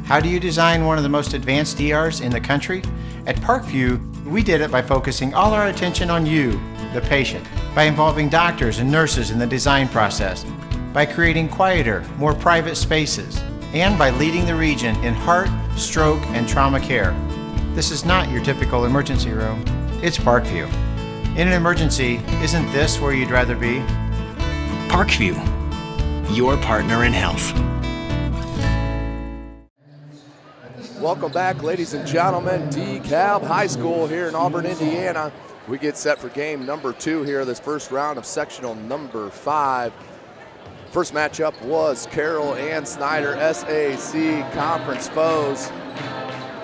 How do you design one of the most advanced ERs in the country? At Parkview, we did it by focusing all our attention on you, the patient, by involving doctors and nurses in the design process, by creating quieter, more private spaces, and by leading the region in heart, stroke, and trauma care. This is not your typical emergency room. It's Parkview. In an emergency, isn't this where you'd rather be? Parkview, your partner in health. Welcome back, ladies and gentlemen. DeKalb High School here in Auburn, Indiana. We get set for game number 2 here, this first round of sectional number 5. First matchup was Carroll and Snyder, SAC conference foes.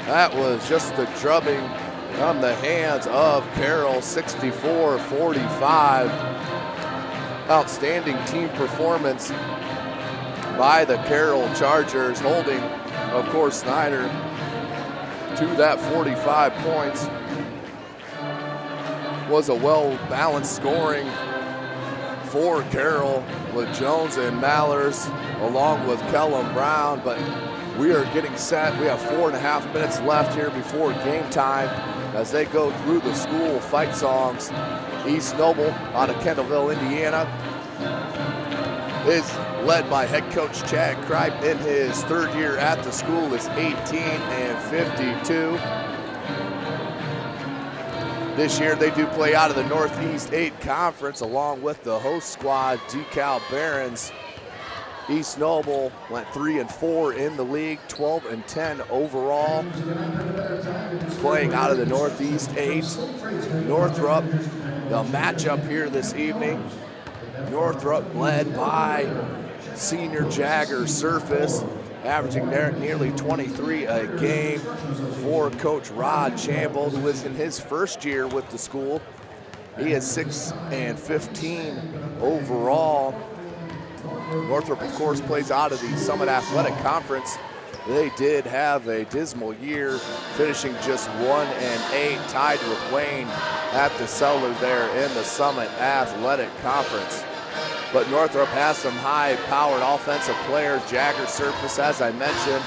That was just a drubbing on the hands of Carroll, 64-45. Outstanding team performance by the Carroll Chargers, holding, of course, Snyder to that 45 points. Was a well-balanced scoring for Carroll with Jones and Mallers along with Kellum Brown, but we are getting set. We have 4.5 minutes left here before game time as they go through the school fight songs. East Noble out of Kendallville, Indiana, is led by head coach Chad Kripe. In his 3rd year at the school is 18-52. This year they do play out of the Northeast 8 Conference along with the host squad, DeKalb Barons. East Noble went 3-4 in the league, 12-10 overall. Playing out of the Northeast 8. Northrop, the matchup here this evening. Northrop led by senior Jagger Surface, averaging nearly 23 a game for Coach Rod Chamble, who is in his 1st year with the school. He is 6-15 overall. Northrop, of course, plays out of the Summit Athletic Conference. They did have a dismal year, finishing just 1-8, tied with Wayne at the cellar there in the Summit Athletic Conference. But Northrop has some high-powered offensive players. Jagger Surface, as I mentioned,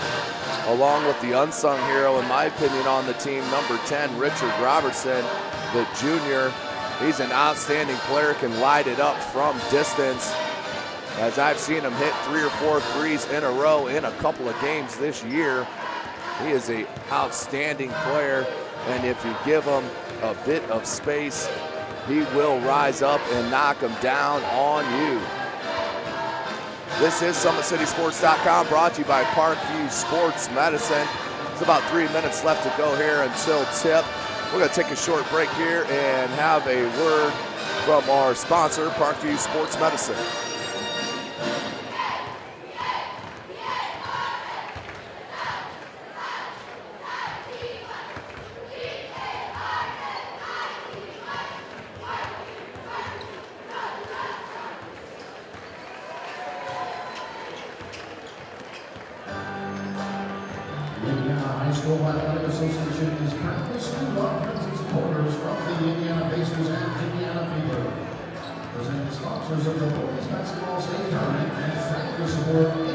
along with the unsung hero, in my opinion, on the team, number 10, Richard Robertson, the junior. He's an outstanding player, can light it up from distance, as I've seen him hit 3 or 4 threes in a row in a couple of games this year. He is an outstanding player, and if you give him a bit of space, he will rise up and knock him down on you. This is SummitCitySports.com, brought to you by Parkview Sports Medicine. It's about 3 minutes left to go here until tip. We're going to take a short break here and have a word from our sponsor, Parkview Sports Medicine.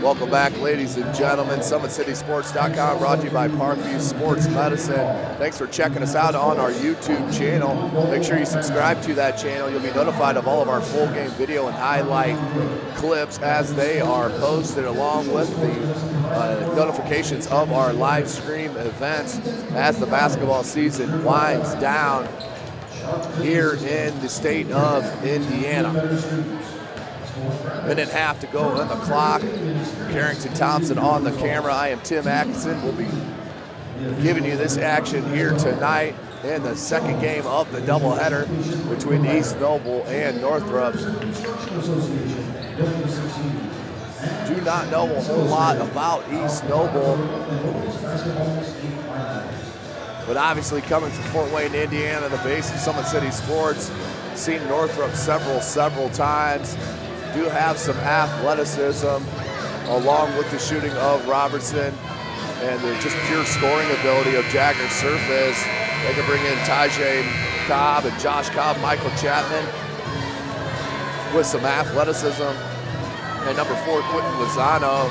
Welcome back, ladies and gentlemen. SummitCitySports.com, brought to you by Parkview Sports Medicine. Thanks for checking us out on our YouTube channel. Make sure you subscribe to that channel. You'll be notified of all of our full game video and highlight clips as they are posted, along with the notifications of our live stream events as the basketball season winds down here in the state of Indiana. Minute and a half to go on the clock. Carrington Thompson on the camera. I am Tim Atkinson. We'll be giving you this action here tonight in the 2nd game of the doubleheader between East Noble and Northrop. Do not know a whole lot about East Noble, but obviously coming from Fort Wayne, Indiana, the base of Summit City Sports, seen Northrop several times. Do have some athleticism along with the shooting of Robertson and the just pure scoring ability of Jagger Surface. They can bring in Tajay Cobb and Josh Cobb, Michael Chapman with some athleticism. And number 4, Quentin Lozano,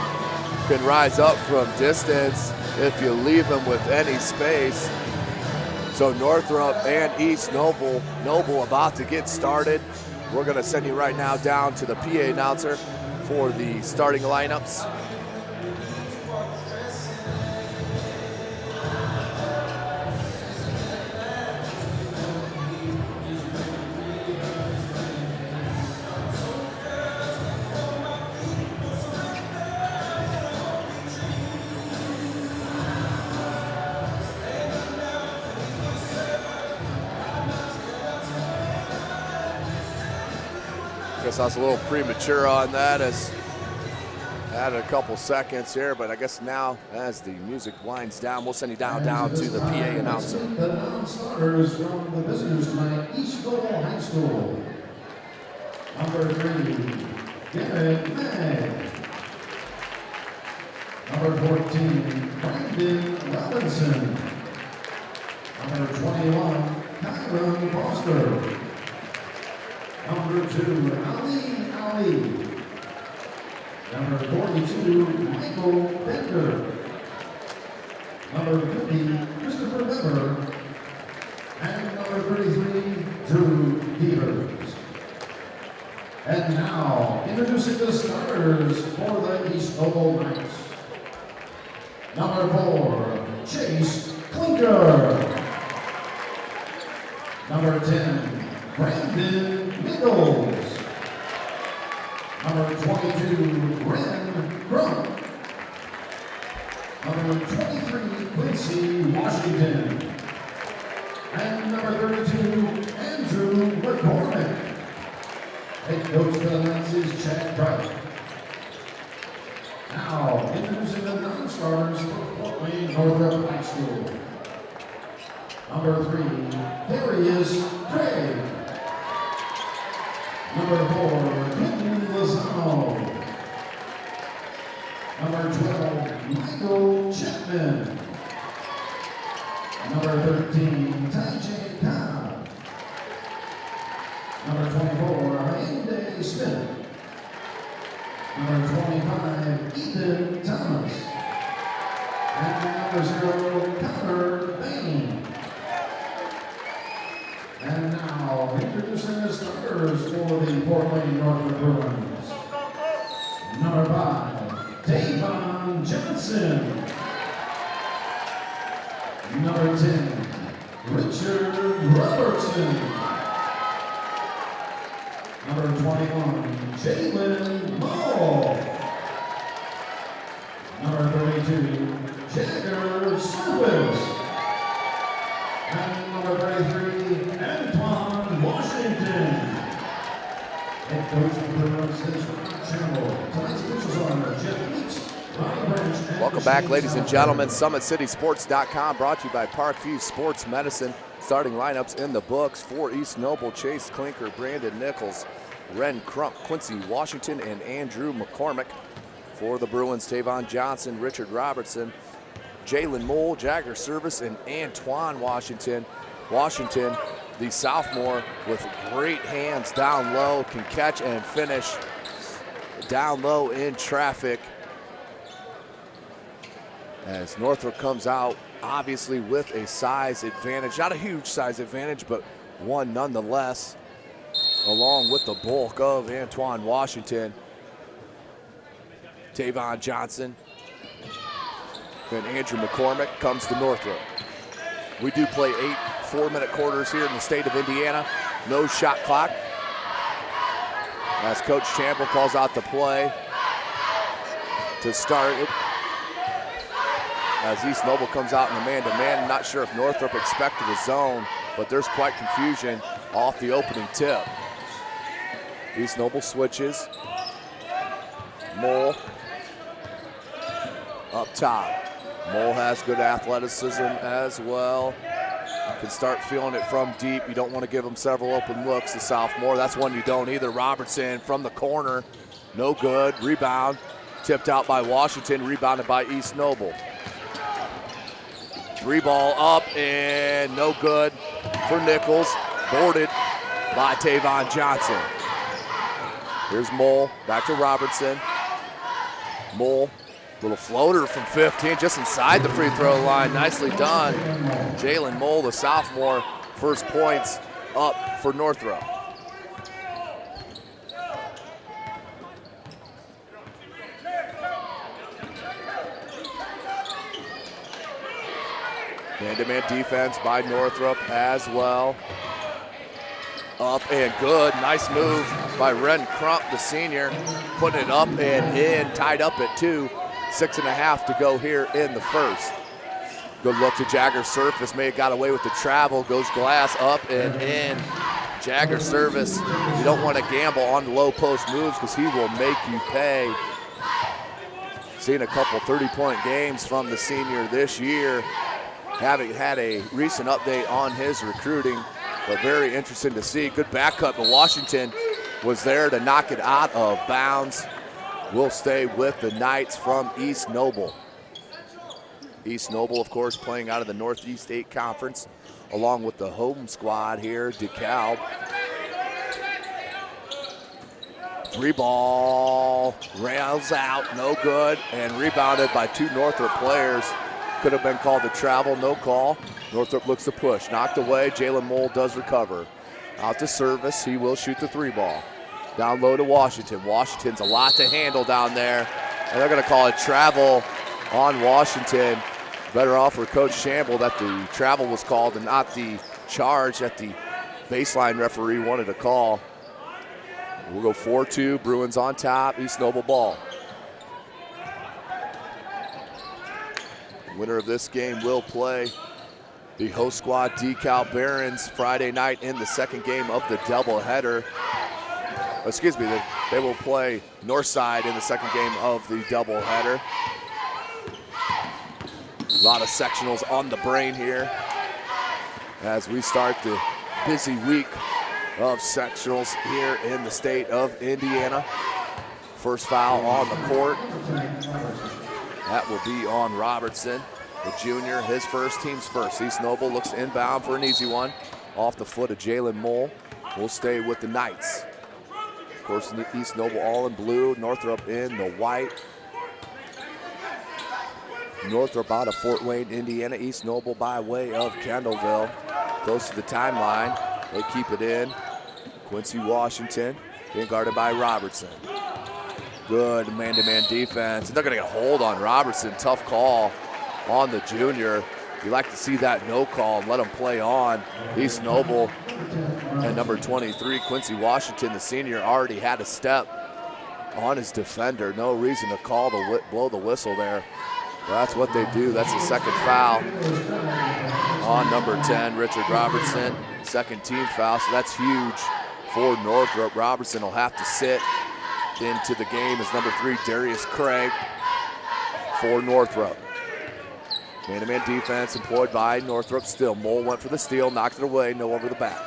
can rise up from distance if you leave them with any space. So Northrop and East Noble about to get started. We're gonna send you right now down to the PA announcer for the starting lineups. Guess I was a little premature on that, as added a couple seconds here, but I guess now as the music winds down, we'll send you down to the PA announcer. The non-starters from the visitors tonight, East Noble High School. Number 3, Garrett May. Number 14, Brandon Robinson. Number 21, Kyron Foster. Number 2, Ali. Number 42, Michael Bender. Number 50, Christopher Weber. And number 33, Drew Beavers. And now, introducing the starters for the East Noble Knights. Number 4, Chase Clinker. Number 10, Brandon Nichols. Number 22, Ren Grunt. Number 23, Quincy Washington. And number 32, Andrew McCormick. Head coach for the Knights is Chad Bright. Now, introducing the non-starters for Fort Wayne Northrop High School. Number 3, Darius Craig. Number 4, Quentin Lozano. Number 12, Michael Chapman. Number 13, Tajay Khan. Number 24, Hyundai Smith. Number 25, Ethan Thomas. And number 0, Connor Bain. And now, introducing the starters for the Fort Wayne Northrop Bruins. Number 5, Davon Johnson. Number 10, Richard Robertson. Number 21, Jalen Moore. Number 32, Jagger Service. And number 33, Antoine Washington. Head coach of the Bruins is Ron Chamberlain. Tonight's officials are Jeff Weeks, Ron Branch, and Welcome back, ladies and gentlemen. SummitCitySports.com brought to you by Parkview Sports Medicine. Starting lineups in the books for East Noble: Chase Clinker, Brandon Nichols, Ren Crump, Quincy Washington, and Andrew McCormick. For the Bruins, Tavon Johnson, Richard Robertson, Jalen Mole, Jagger Service, and Antoine Washington. Washington, the sophomore, with great hands down low, can catch and finish down low in traffic. As Northrop comes out, obviously with a size advantage, not a huge size advantage, but one nonetheless, along with the bulk of Antoine Washington. Tavon Johnson and Andrew McCormick comes to Northrop. We do play 8 4-minute quarters here in the state of Indiana. No shot clock. As Coach Chamberlain calls out the play to start it. As East Noble comes out in a man-to-man, I'm not sure if Northrop expected a zone, but there's quite confusion off the opening tip. East Noble switches. Mole up top. Mole has good athleticism as well. Can start feeling it from deep. You don't want to give him several open looks, the sophomore. That's one you don't either. Robertson from the corner, no good. Rebound, tipped out by Washington, rebounded by East Noble. 3-ball up and no good for Nichols. Boarded by Tavon Johnson. Here's Mole, back to Robertson. Mole Little floater from 15, just inside the free throw line. Nicely done. Jalen Mole, the sophomore, first points up for Northrop. Man-to-man defense by Northrop as well. Up and good, nice move by Ren Crump, the senior, putting it up and in, tied up at 2. 6.5 to go here in the first. Good look to Jagger Surface, may have got away with the travel, goes glass up and in. Jagger Service, you don't want to gamble on the low post moves because he will make you pay. Seen a couple 30-point games from the senior this year. Having had a recent update on his recruiting, but very interesting to see. Good back cut, but Washington was there to knock it out of bounds. Will stay with the Knights from East Noble. East Noble, of course, playing out of the Northeast 8 Conference, along with the home squad here, DeKalb. 3 ball, rails out, no good, and rebounded by 2 Northrop players. Could have been called a travel, no call. Northrop looks to push, knocked away. Jalen Mole does recover. Out to Service, he will shoot the 3 ball. Down low to Washington. Washington's a lot to handle down there, and they're gonna call it travel on Washington. Better off for Coach Shamble that the travel was called and not the charge that the baseline referee wanted to call. We'll go 4-2, Bruins on top, East Noble ball. Winner of this game will play the host squad, DeKalb Barons, Friday night in the second game of the doubleheader. Excuse me, they will play Northside in the second game of the doubleheader. A lot of sectionals on the brain here as we start the busy week of sectionals here in the state of Indiana. First foul on the court. That will be on Robertson, the junior, his first, team's first. East Noble looks inbound for an easy one. Off the foot of Jalen Mole. Will stay with the Knights. Of course, East Noble all in blue, Northrop in the white. Northrop out of Fort Wayne, Indiana. East Noble by way of Kendallville. Close to the timeline. They keep it in. Quincy Washington being guarded by Robertson. Good man-to-man defense. And they're going to get a hold on Robertson. Tough call on the junior. You like to see that no call and let him play on. East Noble and number 23, Quincy Washington, the senior, already had a step on his defender. No reason to call blow the whistle there. Well, that's what they do. That's the second foul on number 10, Richard Robertson. Second team foul, so that's huge for Northrop. Robertson will have to sit into the game as number 3, Darius Craig for Northrop. Man-to-man defense employed by Northrop still. Mole went for the steal, knocked it away, no over the back.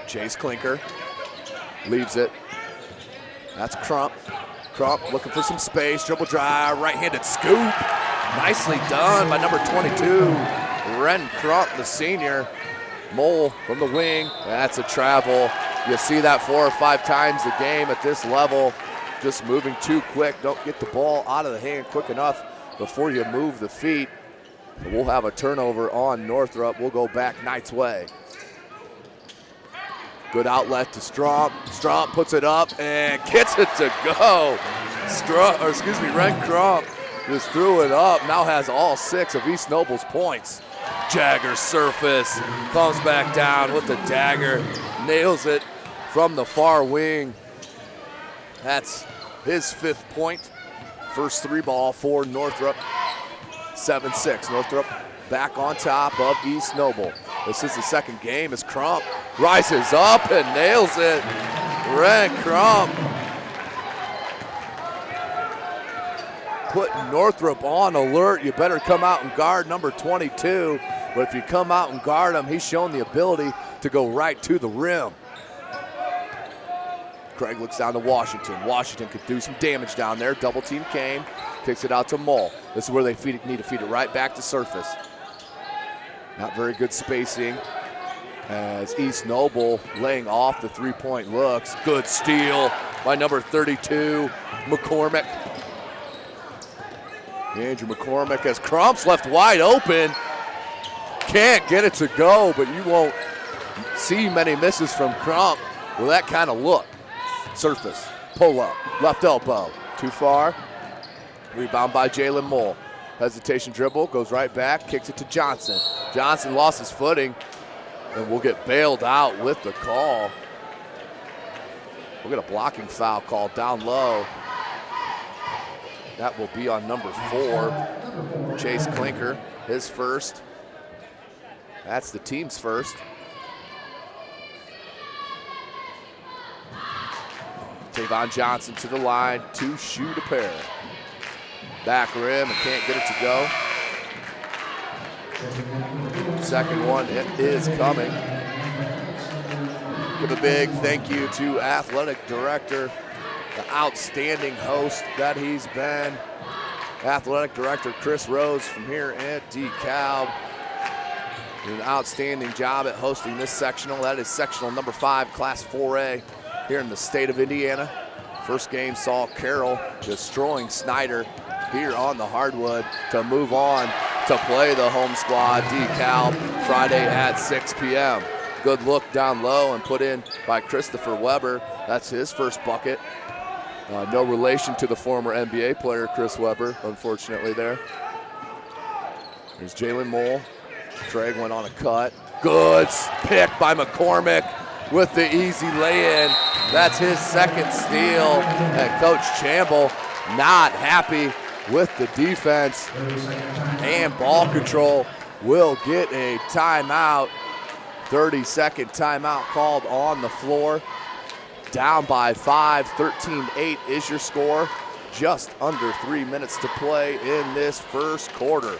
Chase Clinker leaves it. That's Crump. Crump looking for some space, dribble drive, right-handed scoop. Nicely done by number 22, Ren Crump, the senior. Mole from the wing, that's a travel. You see that 4 or 5 times a game at this level. Just moving too quick, don't get the ball out of the hand quick enough before you move the feet. We'll have a turnover on Northrop. We'll go back Knights way. Good outlet to Strom. Strom puts it up and gets it to go. Ren Crump just threw it up. Now has all 6 of East Noble's points. Jagger Surface comes back down with the dagger. Nails it from the far wing. That's his 5th point. First 3 ball for Northrop. 7-6. Northrop back on top of East Noble. This is the second game as Crump rises up and nails it. Ren Crump putting Northrop on alert. You better come out and guard number 22. But if you come out and guard him, he's shown the ability to go right to the rim. Craig looks down to Washington. Washington could do some damage down there. Double team came, kicks it out to Mole. This is where they need to feed it right back to Surface. Not very good spacing as East Noble laying off the 3-point looks. Good steal by number 32, McCormick. Andrew McCormick as Crump's left wide open. Can't get it to go, but you won't see many misses from Crump with that kind of look. Surface, pull up, left elbow, too far. Rebound by Jalen Mole. Hesitation dribble, goes right back, kicks it to Johnson. Johnson lost his footing and will get bailed out with the call. We'll get a blocking foul called down low. That will be on number 4, Chase Klinker, his first. That's the team's first. Tavon Johnson to the line to shoot a pair. Back rim and can't get it to go. Second one, it is coming. Give a big thank you to athletic director, the outstanding host that he's been. Athletic director Chris Rose from here at DeKalb. Did an outstanding job at hosting this sectional. That is sectional number 5, Class 4A here in the state of Indiana. First game saw Carroll destroying Snyder here on the hardwood to move on to play the home squad DeKalb Friday at 6 p.m. Good look down low and put in by Christopher Weber. That's his first bucket. No relation to the former NBA player Chris Weber, unfortunately there. There's Jalen Mole. Craig went on a cut. Good pick by McCormick with the easy lay-in. That's his second steal. And Coach Chamble not happy with the defense. And ball control will get a timeout. 30-second timeout called on the floor. Down by 5, 13-8 is your score. Just under 3 minutes to play in this first quarter.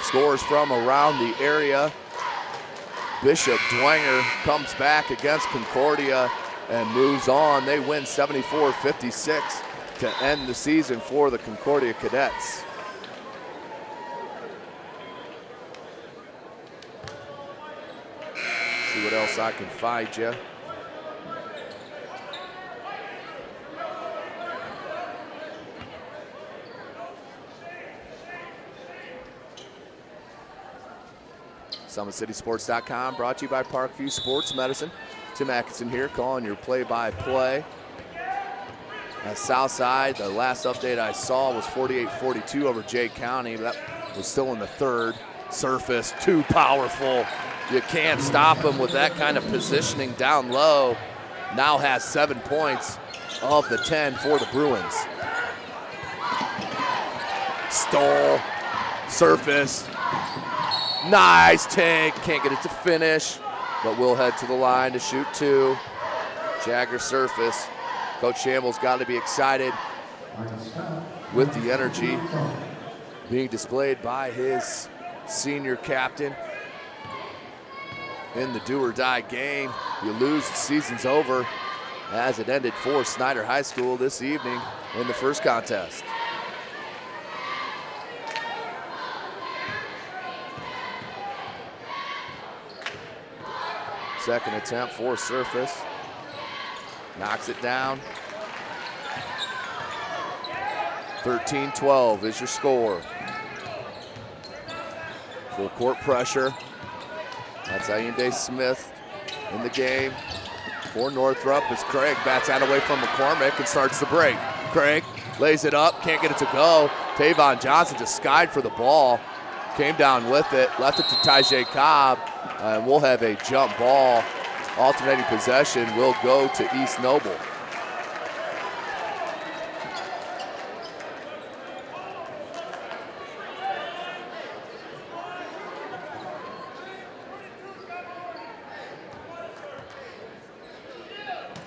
Scores from around the area. Bishop Dwenger comes back against Concordia and moves on. They win 74-56 to end the season for the Concordia Cadets. See what else I can find you. SummitCitySports.com brought to you by Parkview Sports Medicine. Tim Atkinson here calling your play-by-play. At Southside, the last update I saw was 48-42 over Jay County, but that was still in the third. Surface, too powerful. You can't stop him with that kind of positioning down low. Now has 7 points of the 10 for the Bruins. Stole, surface. Nice take, can't get it to finish, but we'll head to the line to shoot 2. Jagger surface. Coach Shamble's got to be excited with the energy being displayed by his senior captain in the do-or-die game. You lose, the season's over, as it ended for Snyder High School this evening in the first contest. Second attempt for surface. Knocks it down. 13-12 is your score. Full court pressure. That's Ayinde Smith in the game for Northrop as Craig bats that away from McCormick and starts the break. Craig lays it up, can't get it to go. Tavon Johnson just skied for the ball. Came down with it, left it to Tajay Cobb, and we'll have a jump ball. Alternating possession will go to East Noble.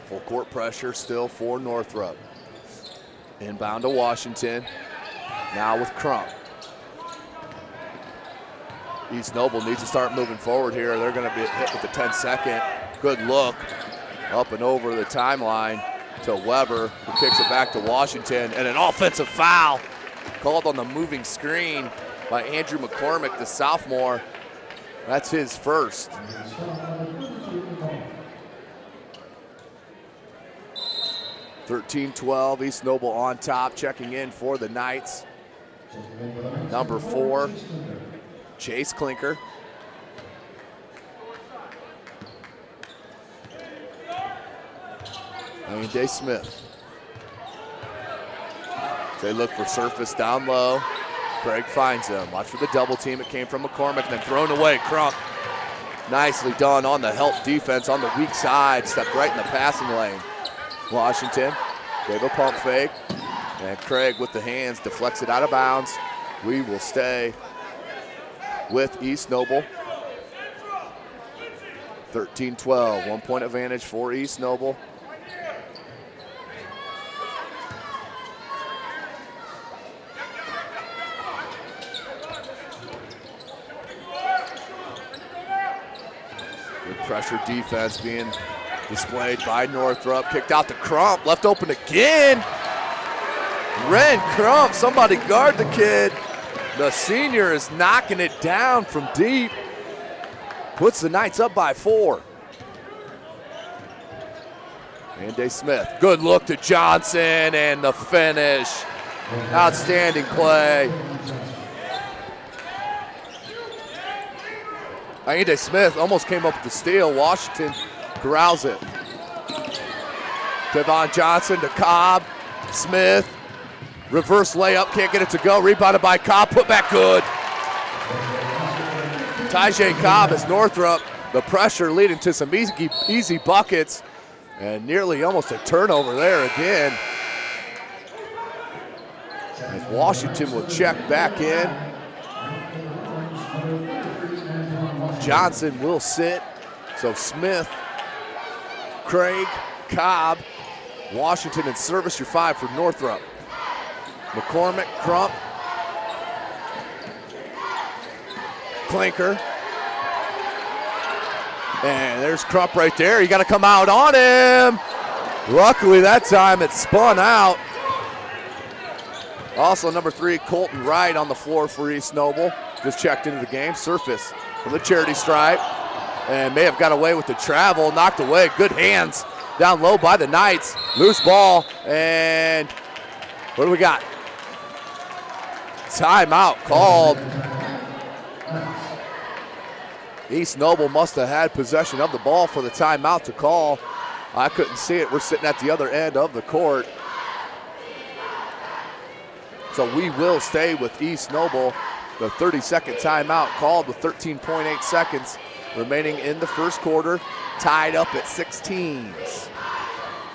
Full court pressure still for Northrop. Inbound to Washington. Now with Crump. East Noble needs to start moving forward here. They're going to be hit with the 10-second. Good look up and over the timeline to Weber, who kicks it back to Washington, and an offensive foul called on the moving screen by Andrew McCormick, the sophomore. That's his first. (13-12), East Noble on top, checking in for the Knights. Number 4, Chase Klinker. And Day Smith. They look for surface down low. Craig finds him. Watch for the double team. It came from McCormick, and then thrown away. Crump. Nicely done on the help defense on the weak side. Stepped right in the passing lane. Washington gave a pump fake. And Craig with the hands deflects it out of bounds. We will stay with East Noble. 13-12. 1 point advantage for East Noble. Pressure defense being displayed by Northrop. Kicked out to Crump, left open again. Ren Crump, somebody guard the kid. The senior is knocking it down from deep. Puts the Knights up by 4. And Day Smith, good look to Johnson and the finish. Outstanding play. Ayinde Smith almost came up with the steal. Washington corrals it. Devon Johnson to Cobb. Smith. Reverse layup, can't get it to go. Rebounded by Cobb, put back good. Tajay Cobb as Northrop. The pressure leading to some easy buckets. And nearly almost a turnover there again. As Washington will check back in. Johnson will sit. So Smith, Craig, Cobb, Washington in service. Your 5 for Northrop. McCormick, Crump, Klinker. And there's Crump right there. You got to come out on him. Luckily that time it spun out. Also number 3, Colton Wright on the floor for East Noble. Just checked into the game. Surface from the charity stripe. And may have got away with the travel. Knocked away. Good hands down low by the Knights. Loose ball. And what do we got? Timeout called. East Noble must have had possession of the ball for the timeout to call. I couldn't see it. We're sitting at the other end of the court. So we will stay with East Noble. The 30-second timeout called with 13.8 seconds remaining in the first quarter. Tied up at 16.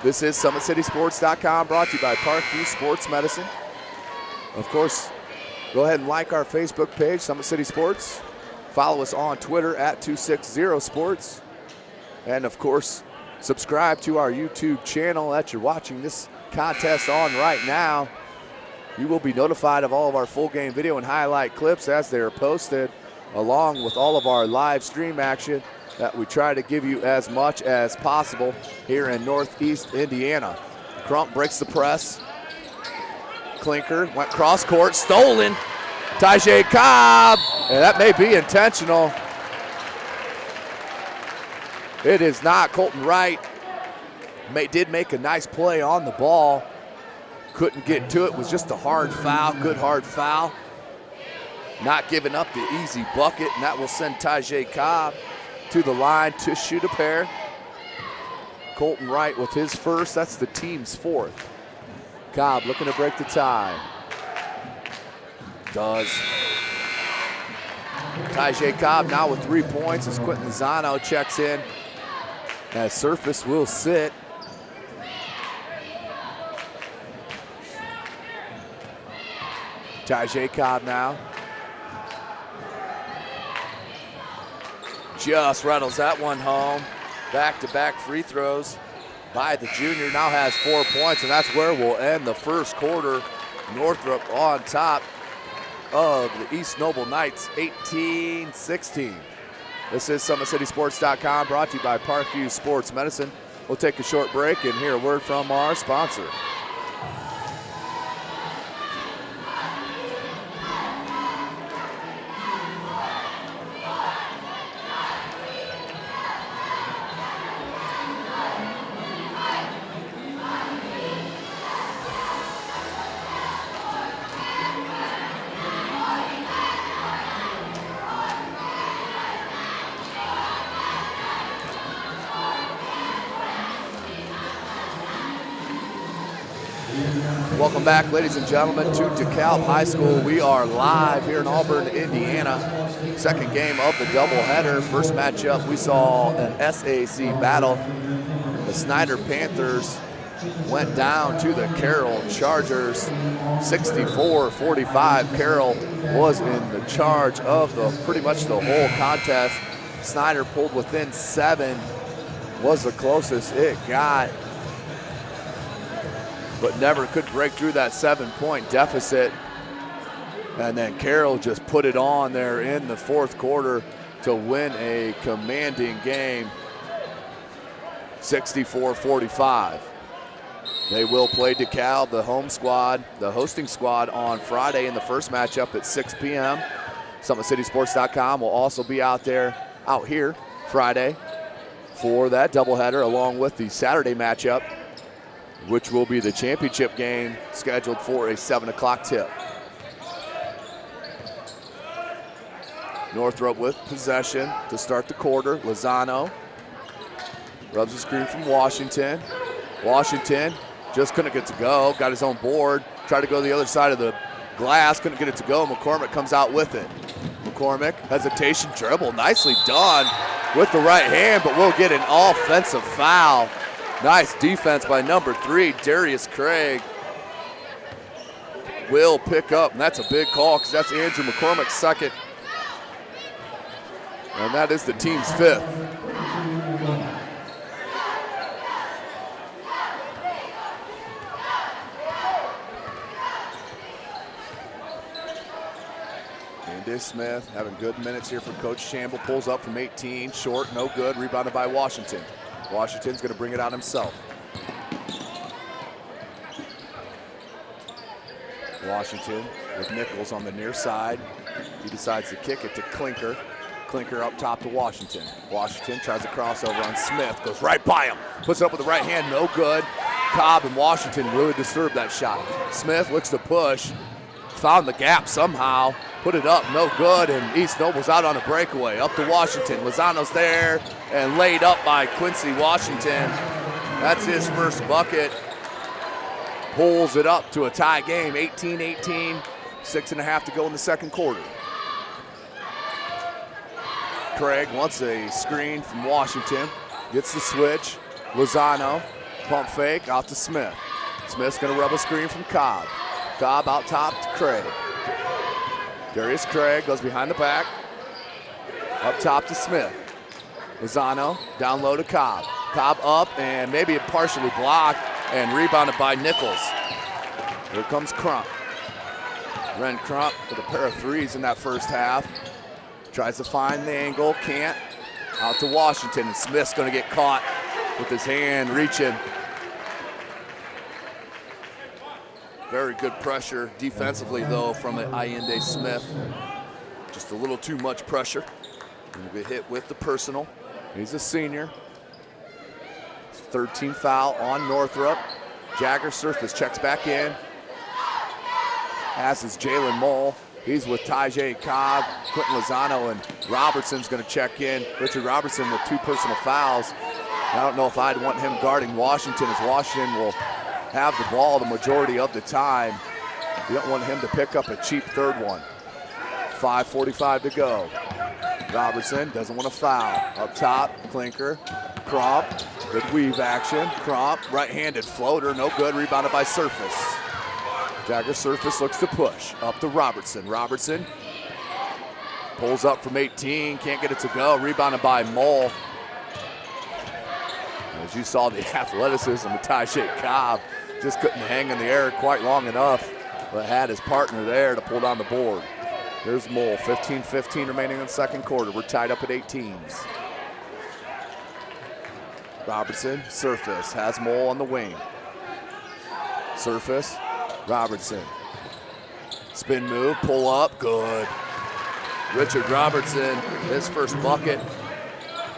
This is SummitCitySports.com, brought to you by Parkview Sports Medicine. Of course, go ahead and like our Facebook page, Summit City Sports. Follow us on Twitter at 260sports. And of course, subscribe to our YouTube channel that you're watching this contest on right now. You will be notified of all of our full game video and highlight clips as they're posted, along with all of our live stream action that we try to give you as much as possible here in Northeast Indiana. Crump breaks the press. Klinker went cross court, stolen. Tajay Cobb, and that may be intentional. It is not. Colton Wright did make a nice play on the ball. Couldn't get to it, was just a hard foul, good hard foul. Not giving up the easy bucket, and that will send Tajay Cobb to the line to shoot a pair. Colton Wright with his first, that's the team's 4th. Cobb looking to break the tie. Does. Tajay Cobb now with 3 points as Quentin Zano checks in. As Surface will sit. Tajay Cobb now. Just rattles that one home. Back-to-back free throws by the junior. Now has 4 points, and that's where we'll end the first quarter. Northrop on top of the East Noble Knights, 18-16. This is SummitCitySports.com, brought to you by Parkview Sports Medicine. We'll take a short break and hear a word from our sponsor. Welcome back, ladies and gentlemen, to DeKalb High School. We are live here in Auburn, Indiana. Second game of the doubleheader. First matchup, we saw an SAC battle. The Snyder Panthers went down to the Carroll Chargers, 64-45. Carroll was in the charge of pretty much the whole contest. Snyder pulled within 7, was the closest it got, but never could break through that 7-point deficit. And then Carroll just put it on there in the fourth quarter to win a commanding game, 64-45. They will play DeKalb, the home squad, the hosting squad, on Friday in the first matchup at 6 p.m. SummitCitySports.com will also be out here Friday for that doubleheader, along with the Saturday matchup, which will be the championship game, scheduled for a 7 o'clock tip. Northrop with possession to start the quarter. Lozano rubs the screen from Washington. Washington just couldn't get to go, got his own board, tried to go to the other side of the glass, couldn't get it to go. McCormick comes out with it. McCormick, hesitation, dribble, nicely done with the right hand, but we'll get an offensive foul. Nice defense by number 3, Darius Craig. Will pick up, and that's a big call because that's Andrew McCormick's second. And that is the team's 5th. Andy Smith having good minutes here for Coach Shamble. Pulls up from 18, short, no good, rebounded by Washington. Washington's gonna bring it out himself. Washington with Nichols on the near side. He decides to kick it to Klinker. Klinker up top to Washington. Washington tries a crossover on Smith, goes right by him. Puts it up with the right hand, no good. Cobb and Washington really disturbed that shot. Smith looks to push, found the gap somehow, put it up, no good, and East Noble's out on a breakaway. Up to Washington, Lozano's there, and laid up by Quincy Washington. That's his first bucket. Pulls it up to a tie game, 18-18, 6.5 to go in the second quarter. Craig wants a screen from Washington, gets the switch. Lozano, pump fake, out to Smith. Smith's gonna rub a screen from Cobb. Cobb out top to Craig. Darius Craig goes behind the back, up top to Smith. Lozano down low to Cobb. Cobb up and maybe partially blocked and rebounded by Nichols. Here comes Crump. Ren Crump with a pair of threes in that first half. Tries to find the angle, can't. Out to Washington, and Smith's gonna get caught with his hand reaching. Very good pressure defensively, though, from Allende Smith. Just a little too much pressure. He'll be hit with the personal. He's a senior. 13th foul on Northrop. Jagger Surface checks back in. As is Jalen Mole. He's with Tajay Cobb, Quentin Lozano, and Robertson's going to check in. Richard Robertson with 2 personal fouls. I don't know if I'd want him guarding Washington, as Washington will have the ball the majority of the time. You don't want him to pick up a cheap third one. 5:45 to go. Robertson doesn't want to foul. Up top, Klinker, Crump, good weave action. Crump, right-handed floater, no good, rebounded by Surface. Jagger Surface looks to push. Up to Robertson. Robertson pulls up from 18, can't get it to go. Rebounded by Mole. As you saw, the athleticism of Tajay Cobb just couldn't hang in the air quite long enough, but had his partner there to pull down the board. Here's Mole, 15-15 remaining in the second quarter. We're tied up at 18s. Robertson, Surface, has Mole on the wing. Surface, Robertson. Spin move, pull up, good. Richard Robertson, his first bucket,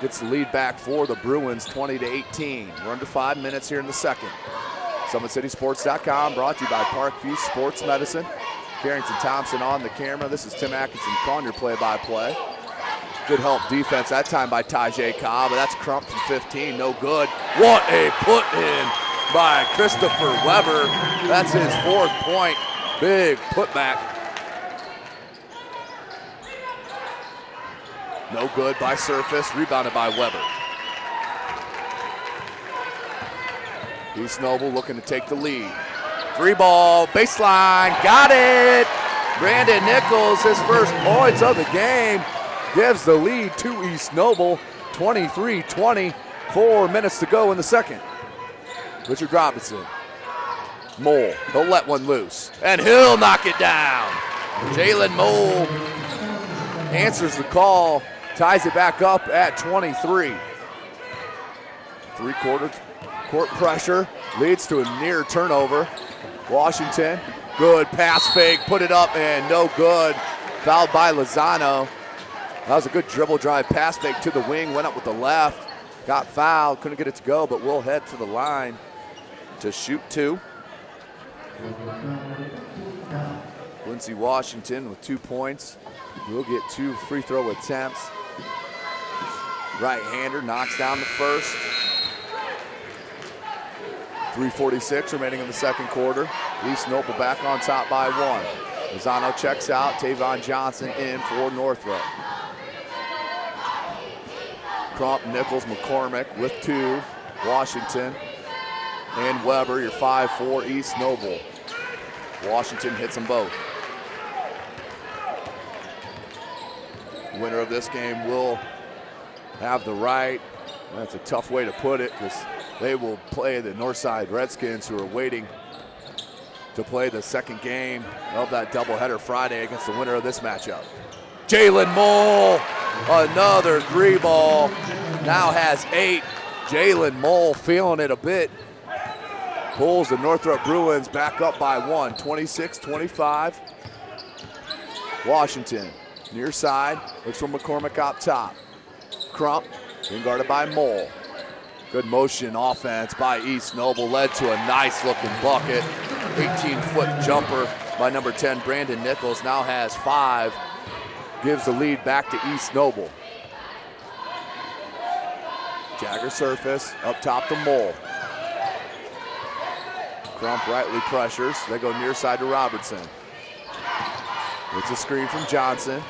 gets the lead back for the Bruins, 20-18. We're under 5 minutes here in the second. SummitCitySports.com, brought to you by Parkview Sports Medicine. Carrington Thompson on the camera. This is Tim Atkinson calling your play-by-play. Good help defense that time by Tajay Cobb, but that's Crump from 15, no good. What a put in by Christopher Weber. That's his 4th point. Big putback. No good by Surface, rebounded by Weber. East Noble looking to take the lead. 3-ball, baseline, got it! Brandon Nichols, his first points of the game, gives the lead to East Noble, 23-20, 4 minutes to go in the second. Richard Robinson, Mole, he'll let one loose, and he'll knock it down. Jalen Mole answers the call, ties it back up at 23. 3-quarter court pressure leads to a near turnover. Washington, good pass fake, put it up and no good. Fouled by Lozano. That was a good dribble drive pass fake to the wing, went up with the left, got fouled, couldn't get it to go, but will head to the line to shoot 2. Quincy Washington with 2 points. Will get 2 free throw attempts. Right-hander knocks down the first. 3:46 remaining in the second quarter. East Noble back on top by 1. Lozano checks out. Tavon Johnson in for Northrop. Crump, Nichols, McCormick with 2. Washington and Weber, your 5-4 East Noble. Washington hits them both. Winner of this game will have the right. That's a tough way to put it, because they will play the Northside Redskins, who are waiting to play the second game of that doubleheader Friday against the winner of this matchup. Jalen Mole, another 3-ball, now has 8. Jalen Mole feeling it a bit. Pulls the Northrop Bruins back up by 1, 26-25. Washington, near side, looks for McCormick up top. Crump, being guarded by Mole. Good motion offense by East Noble, led to a nice looking bucket. 18-foot jumper by number 10, Brandon Nichols, now has 5. Gives the lead back to East Noble. Jagger Surface, up top to Mole. Crump rightly pressures. They go near side to Robertson. It's a screen from Johnson.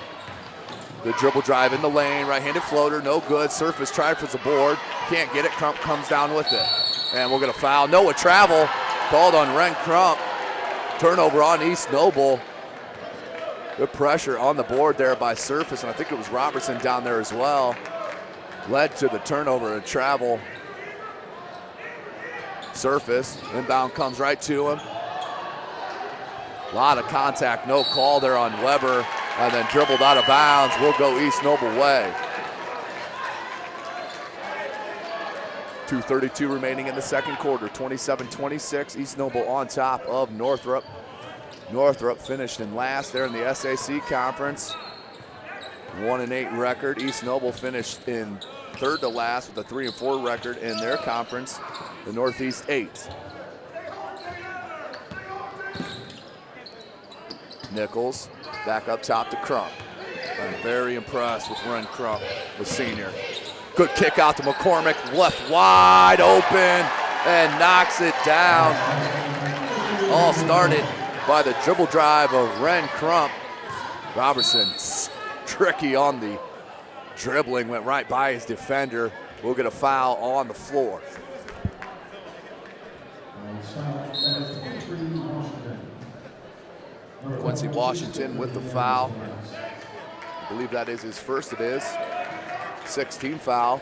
Good dribble drive in the lane, right-handed floater, no good. Surface tried for the board, can't get it. Crump comes down with it. And we'll get a foul. No, a travel called on Ren Crump. Turnover on East Noble. Good pressure on the board there by Surface, and I think it was Robertson down there as well. Led to the turnover and travel. Surface, inbound comes right to him. A lot of contact, no call there on Weber, and then dribbled out of bounds. Will go East Noble way. 2:32 remaining in the second quarter, 27-26, East Noble on top of Northrop. Northrop finished in last there in the SAC conference. 1-8 record. East Noble finished in third to last with a 3-4 record in their conference, the Northeast 8. Nichols back up top to Crump. I'm very impressed with Ren Crump, the senior. Good kick out to McCormick, left wide open and knocks it down. All started by the dribble drive of Ren Crump. Robertson, tricky on the dribbling, went right by his defender. We'll get a foul on the floor. Quincy Washington with the foul. I believe that is his first, it is. 16 foul,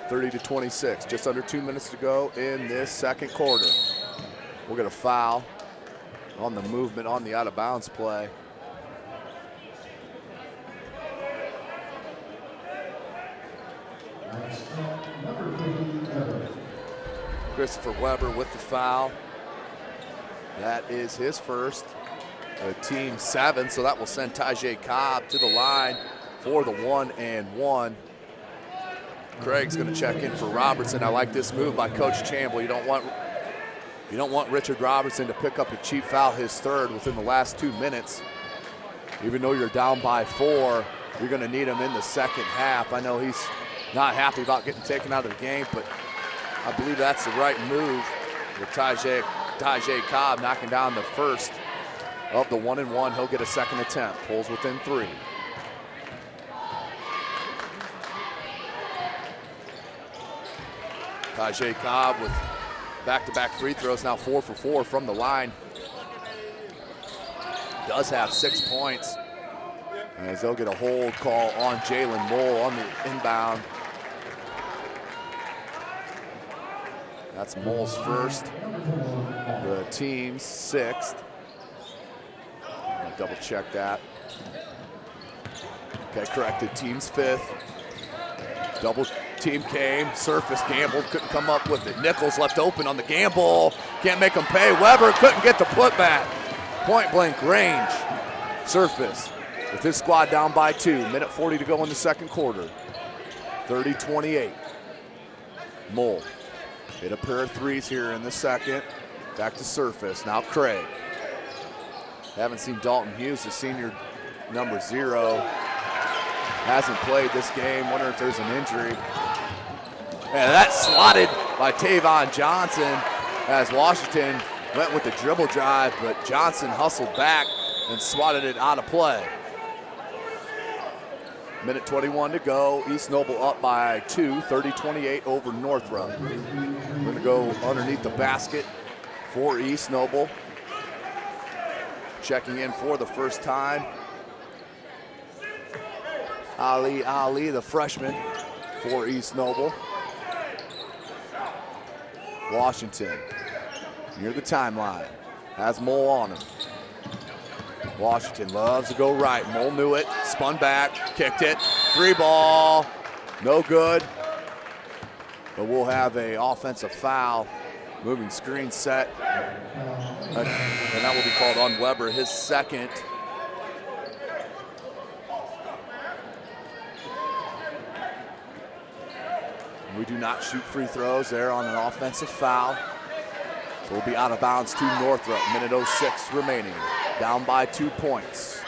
30-26. Just under 2 minutes to go in this second quarter. We'll get a foul on the movement on the out of bounds play. Christopher Weber with the foul. That is his first. Team 7, so that will send Tajay Cobb to the line for the 1-and-1. Craig's going to check in for Robertson. I like this move by Coach Chambliss. You don't want Richard Robertson to pick up a cheap foul, his third, within the last 2 minutes. Even though you're down by 4, you're going to need him in the second half. I know he's not happy about getting taken out of the game, but I believe that's the right move. with Tajay Cobb knocking down the first of the 1-and-1. He'll get a second attempt. Pulls within 3. Tajay Cobb with back-to-back free throws, now 4 for 4 from the line. Does have 6 points. As they'll get a hold call on Jalen Mole on the inbound. That's Mole's first, the team's 6th. I'm gonna double check that. Okay, corrected, team's 5th. Double team came, surface, gambled, couldn't come up with it. Nichols left open on the gamble, can't make him pay. Weber couldn't get the putback. Point blank range. Surface with his squad down by 2. Minute 40 to go in the second quarter. 30-28. Mole hit a pair of threes here in the second. Back to Surface, now Craig. Haven't seen Dalton Hughes, the senior number 0. Hasn't played this game, wonder if there's an injury. And that's swatted by Tavon Johnson as Washington went with the dribble drive, but Johnson hustled back and swatted it out of play. Minute 21 to go. East Noble up by 2, 30-28 over Northrop. We're gonna go underneath the basket for East Noble. Checking in for the first time. Ali, the freshman for East Noble. Washington near the timeline. Has Mole on him. Washington loves to go right. Mole knew it, spun back, kicked it. 3 ball, no good. But we'll have an offensive foul. Moving screen set. And that will be called on Weber, his second. We do not shoot free throws there on an offensive foul. So we'll be out of bounds to Northrop. Minute 06 remaining. Down by 2 points.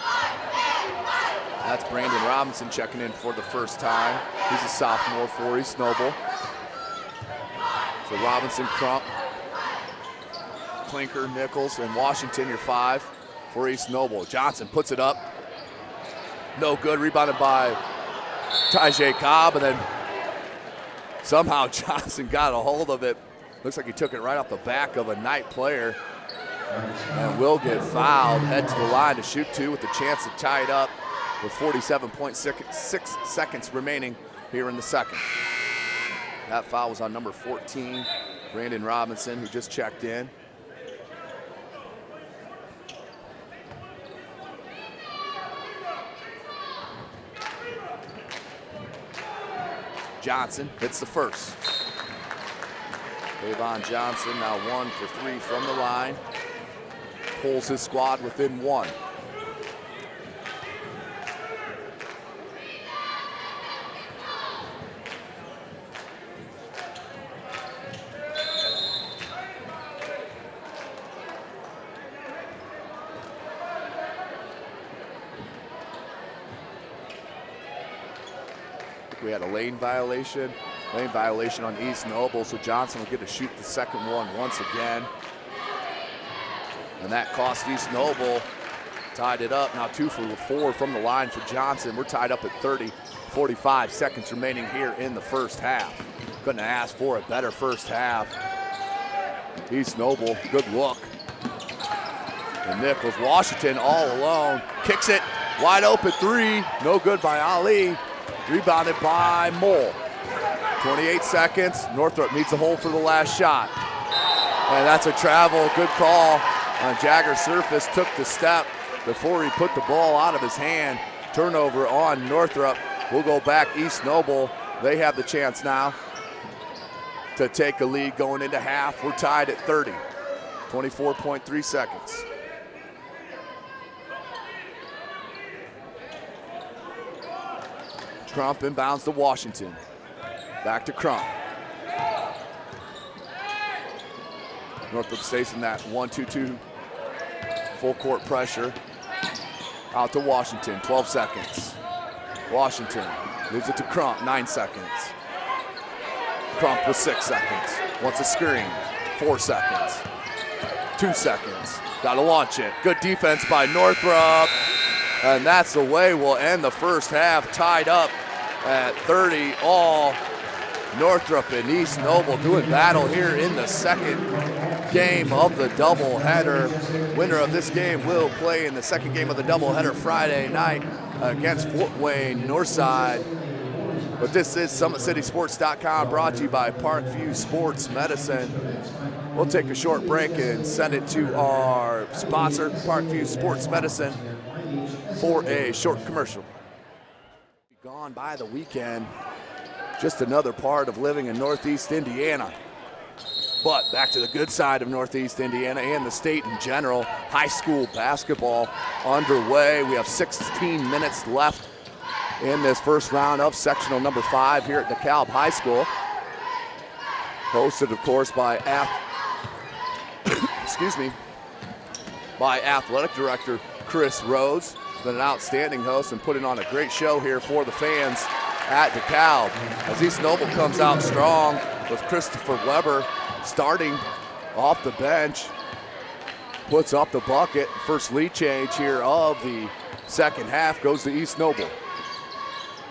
That's Brandon Robinson checking in for the first time. He's a sophomore for East Noble. So Robinson, Crump, Clinker, Nichols, and Washington, your 5 for East Noble. Johnson puts it up. No good, rebounded by Tajay Cobb, and then somehow Johnson got a hold of it. Looks like he took it right off the back of a Knight player. And will get fouled, head to the line to shoot 2 with a chance to tie it up with 47.6 seconds remaining here in the second. That foul was on number 14, Brandon Robinson, who just checked in. Johnson hits the first. Tavon Johnson now 1 for 3 from the line. Pulls his squad within 1. We had a lane violation. Lane violation on East Noble, so Johnson will get to shoot the second one once again. And that cost East Noble. Tied it up, now 2 for 4 from the line for Johnson. We're tied up at 30, 45 seconds remaining here in the first half. Couldn't have asked for a better first half. East Noble, good look. And Nichols, Washington all alone, kicks it, wide open 3, no good by Ali. Rebounded by Mole. 28 seconds, Northrop needs a hole for the last shot. And that's a travel, good call. Jagger Surface took the step before he put the ball out of his hand. Turnover on Northrop. We'll go back East Noble. They have the chance now to take a lead going into half. We're tied at 30, 24.3 seconds. Crump inbounds to Washington. Back to Crump. Northrop stays in that 1-2-2 full court pressure. Out to Washington, 12 seconds. Washington moves it to Crump, 9 seconds. Crump with 6 seconds. Wants a screen. 4 seconds. 2 seconds. Got to launch it. Good defense by Northrop. And that's the way we'll end the first half, tied up at 30 all. Northrop and East Noble doing battle here in the second game of the doubleheader. Winner of this game will play in the second game of the doubleheader Friday night against Fort Wayne Northside. But this is SummitCitySports.com, brought to you by Parkview Sports Medicine. We'll take a short break and send it to our sponsor, Parkview Sports Medicine, for a short commercial. Gone by the weekend, just another part of living in Northeast Indiana. But back to the good side of Northeast Indiana and the state in general. High school basketball underway. We have 16 minutes left in this first round of sectional number 5 here at DeKalb High School. Hosted, of course, by by athletic director Chris Rhodes. Been an outstanding host and putting on a great show here for the fans at DeKalb. As East Noble comes out strong with Christopher Weber starting off the bench, puts up the bucket. First lead change here of the second half goes to East Noble.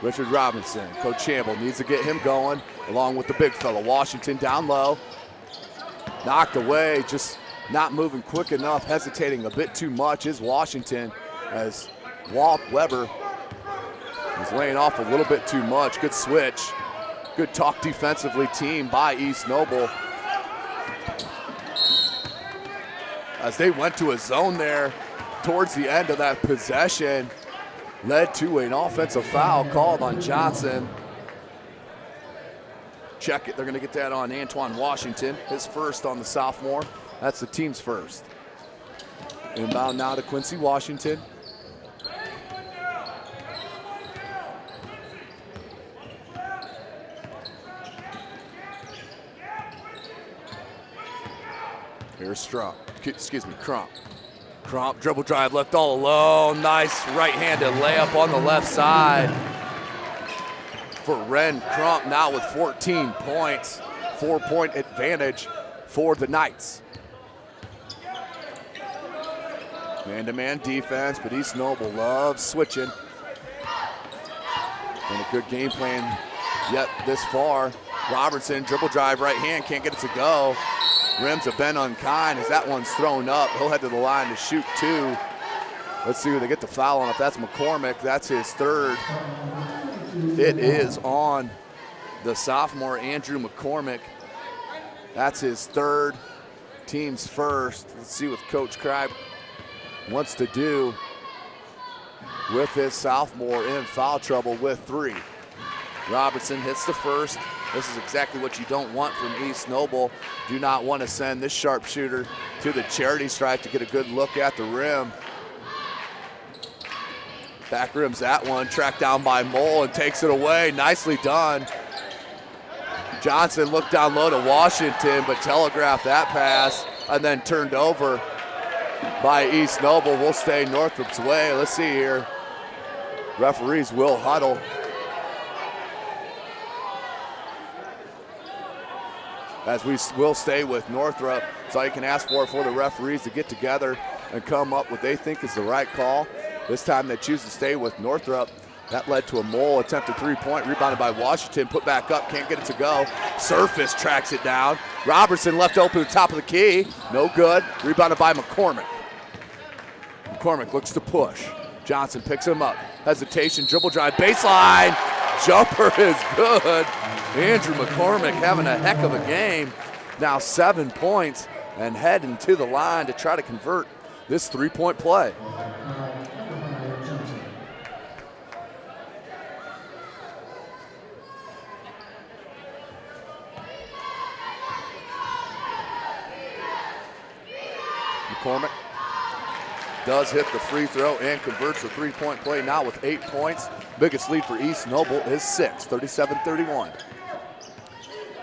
Richard Robinson, Coach Campbell needs to get him going, along with the big fella. Washington down low, knocked away, just not moving quick enough, hesitating a bit too much is Washington, as Walt Weber is laying off a little bit too much. Good switch, good talk defensively team by East Noble, as they went to a zone there towards the end of that possession. Led to an offensive foul called on Johnson. Check it, they're gonna get that on Antoine Washington, his first on the sophomore. That's the team's first. Inbound now to Quincy Washington. Here's Crump. Crump, dribble drive, left all alone. Nice right-handed layup on the left side for Ren Crump, now with 14 points. 4-point advantage for the Knights. Man-to-man defense, but East Noble loves switching. And a good game plan yet this far. Robertson, dribble drive, right hand, can't get it to go. Rims have been unkind as that one's thrown up. He'll head to the line to shoot 2. Let's see who they get the foul on. If that's McCormick, that's his third. It is on the sophomore, Andrew McCormick. That's his third, team's first. Let's see what Coach Cribe wants to do with his sophomore in foul trouble with 3. Robertson hits the first. This is exactly what you don't want from East Noble. Do not want to send this sharpshooter to the charity stripe to get a good look at the rim. Back rims that one, tracked down by Mole and takes it away. Nicely done. Johnson looked down low to Washington, but telegraphed that pass and then turned over by East Noble. Will stay Northrop's way. Let's see here. Referees will huddle. As we will stay with Northrop. That's all you can ask for the referees to get together and come up what they think is the right call. This time they choose to stay with Northrop. That led to a Mole attempted 3-point, rebounded by Washington, put back up, can't get it to go. Surface tracks it down. Robertson left open the top of the key, no good, rebounded by McCormick. McCormick looks to push. Johnson picks him up, hesitation, dribble drive, baseline, jumper is good. Andrew McCormick having a heck of a game. Now 7 points and heading to the line to try to convert this 3-point play. McCormick does hit the free throw and converts the 3-point play now with 8 points. Biggest lead for East Noble is 6, 37-31.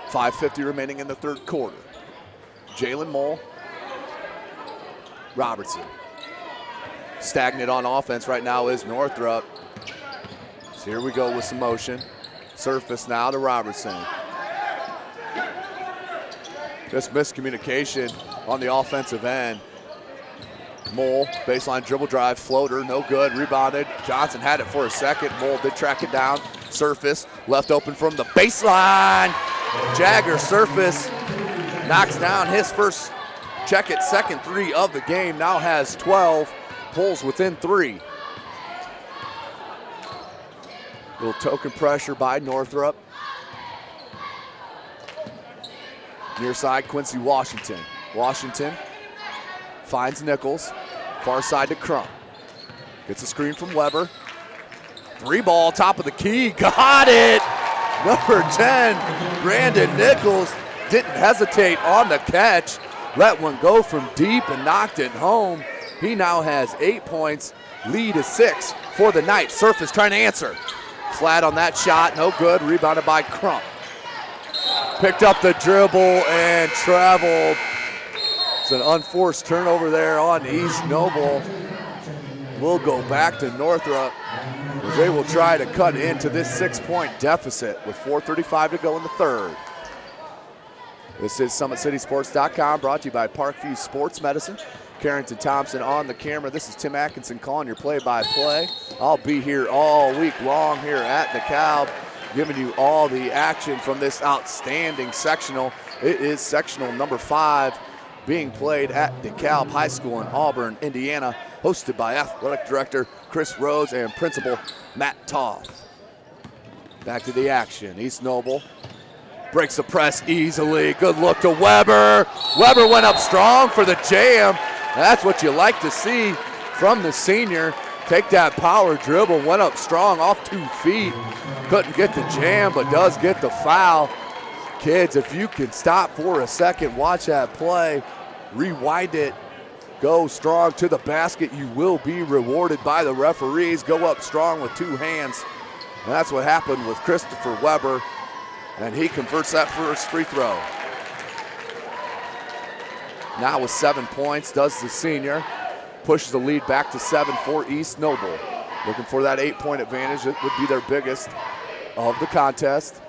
5:50 remaining in the third quarter. Jalen Mole, Robertson. Stagnant on offense right now is Northrop. So here we go with some motion. Surface now to Robertson. Just miscommunication on the offensive end. Mole, baseline dribble drive, floater, no good, rebounded. Johnson had it for a second. Mole did track it down. Surface, left open from the baseline. Jagger Surface knocks down his first, check it, second three of the game. Now has 12, pulls within 3. Little token pressure by Northrop. Near side, Quincy Washington. Washington finds Nichols. Far side to Crump. Gets a screen from Weber. 3 ball, top of the key. Got it! Number 10, Brandon Nichols didn't hesitate on the catch. Let one go from deep and knocked it home. He now has 8 points. Lead is 6 for the night. Surface trying to answer. Flat on that shot, no good. Rebounded by Crump. Picked up the dribble and traveled. It's an unforced turnover there on East Noble. We'll go back to Northrop as they will try to cut into this 6-point deficit with 4:35 to go in the third. This is SummitCitySports.com, brought to you by Parkview Sports Medicine. Carrington Thompson on the camera. This is Tim Atkinson calling your play-by-play. I'll be here all week long here at DeKalb, giving you all the action from this outstanding sectional. It is sectional number 5 being played at DeKalb High School in Auburn, Indiana, hosted by Athletic Director Chris Rhodes and Principal Matt Toth. Back to the action. East Noble breaks the press easily. Good look to Weber. Weber went up strong for the jam. That's what you like to see from the senior. Take that power dribble, went up strong off 2 feet. Couldn't get the jam, but does get the foul. Kids, if you can stop for a second, watch that play, rewind it, go strong to the basket, you will be rewarded by the referees. Go up strong with 2 hands. And that's what happened with Christopher Weber, and he converts that first free throw. Now with 7 points, does the senior. Pushes the lead back to 7 for East Noble. Looking for that 8-point advantage. It would be their biggest of the contest.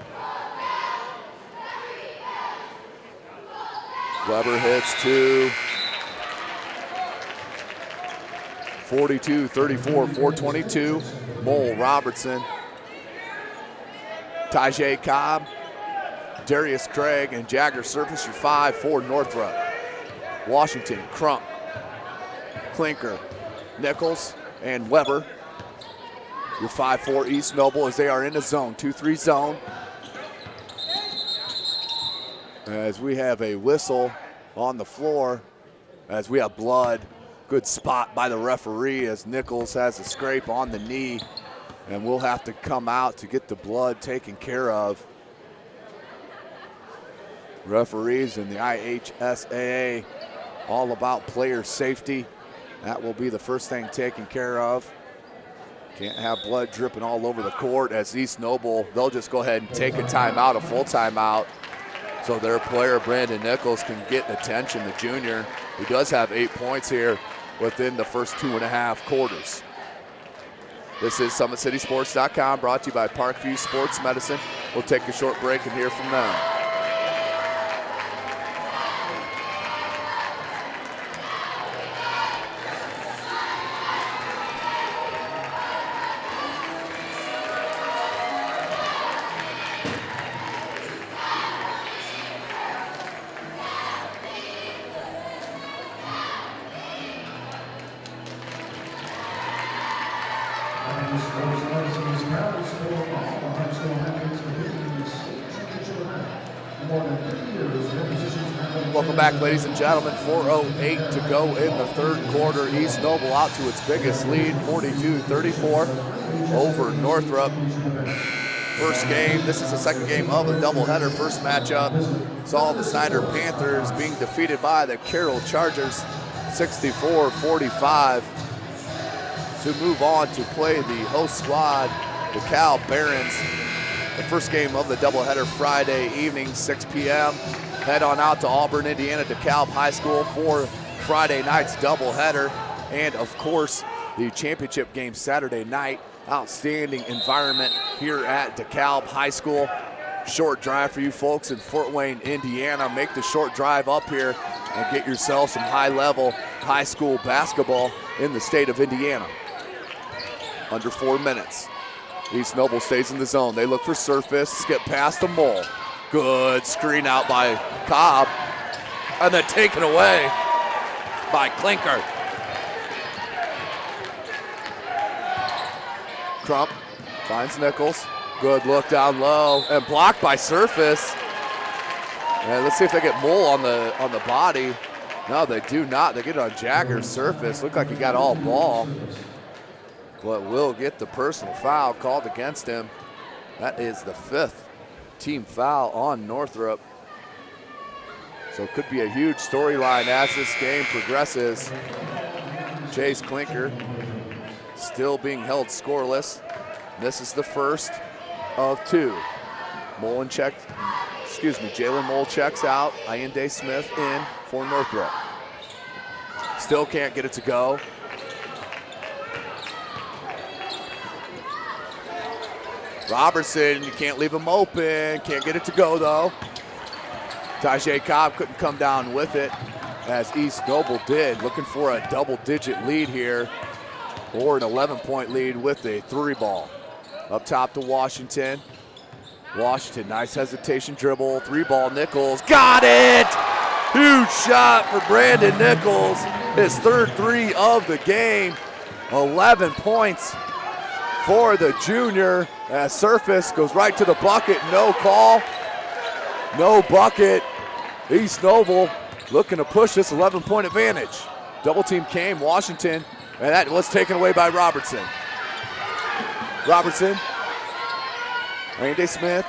Weber hits 2. 42-34, 4:22. Mole, Robertson, Tajay Cobb, Darius Craig, and Jagger Surface, your 5 for Northrop. Washington, Crump, Klinker, Nichols, and Weber. Your 5 for East Noble as they are in a zone, 2-3 zone. As we have a whistle on the floor, as we have blood. Good spot by the referee as Nichols has a scrape on the knee, and we'll have to come out to get the blood taken care of. Referees in the IHSAA all about player safety. That will be the first thing taken care of. Can't have blood dripping all over the court as East Noble, they'll just go ahead and take a timeout, a full timeout, so their player Brandon Nichols can get attention, the junior, who does have 8 points here within the first 2.5 quarters. This is SummitCitySports.com, brought to you by Parkview Sports Medicine. We'll take a short break and hear from them. Welcome back, ladies and gentlemen. 4:08 to go in the third quarter. East Noble out to its biggest lead, 42-34 over Northrop. First game, this is the second game of a doubleheader. First matchup saw the Snyder Panthers being defeated by the Carroll Chargers, 64-45. To move on to play the host squad, the DeKalb Barons. The first game of the doubleheader Friday evening, 6 p.m. Head on out to Auburn, Indiana, DeKalb High School for Friday night's doubleheader. And of course, the championship game Saturday night. Outstanding environment here at DeKalb High School. short drive for you folks in Fort Wayne, Indiana. Make the short drive up here and get yourself some high-level high school basketball in the state of Indiana. Under 4 minutes. East Noble stays in the zone. They look for surface, skip past the Mole. Good screen out by Cobb, and then taken away by Klinker. Crump finds Nichols. Good look down low and blocked by Surface. And let's see if they get Mole on the body. No, they do not. They get it on Jagger's Surface. Looked like he got all ball, but will get the personal foul called against him. That is the 5th team foul on Northrop. So it could be a huge storyline as this game progresses. Chase Klinker still being held scoreless. This is the first of 2. Jalen Mole checks out. Ayende Smith in for Northrop. Still can't get it to go. Robertson, you can't leave him open. Can't get it to go though. Tajay Cobb couldn't come down with it as East Noble did. Looking for a double-digit lead here, or an 11-point lead with a 3 ball. Up top to Washington. Washington, nice hesitation dribble. 3 ball, Nichols, got it! Huge shot for Brandon Nichols. His 3rd 3 of the game. 11 points for the junior as Surface goes right to the bucket. No call, no bucket. East Noble looking to push this 11-point advantage. Double team came, Washington, and that was taken away by Robertson. Robertson, Ayende Smith,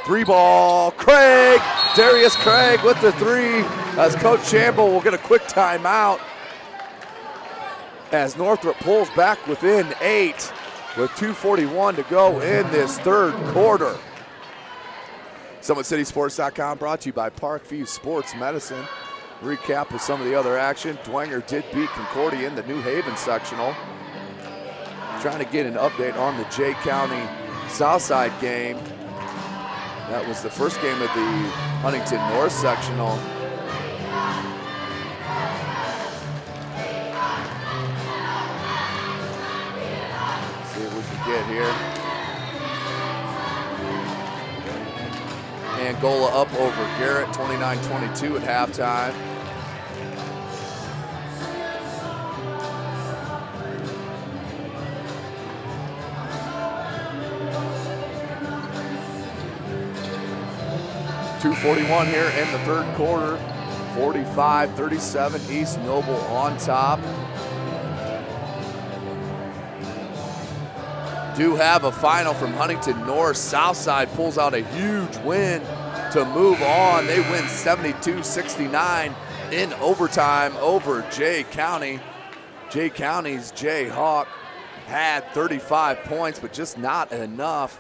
3 ball, Craig, Darius Craig with the 3 as Coach Chamble will get a quick timeout as Northrop pulls back within 8 with 2:41 to go in this 3rd quarter. SummitCitySports.com brought to you by Parkview Sports Medicine. Recap of some of the other action. Dwenger did beat Concordia in the New Haven sectional. Trying to get an update on the Jay County Southside game. That was the first game of the Huntington North sectional. See what we can get here. Angola up over Garrett, 29-22 at halftime. .241 here in the 3rd quarter. 45-37, East Noble on top. Do have a final from Huntington North. Southside pulls out a huge win to move on. They win 72-69 in overtime over Jay County. Jay County's Jay Hawk had 35 points, but just not enough.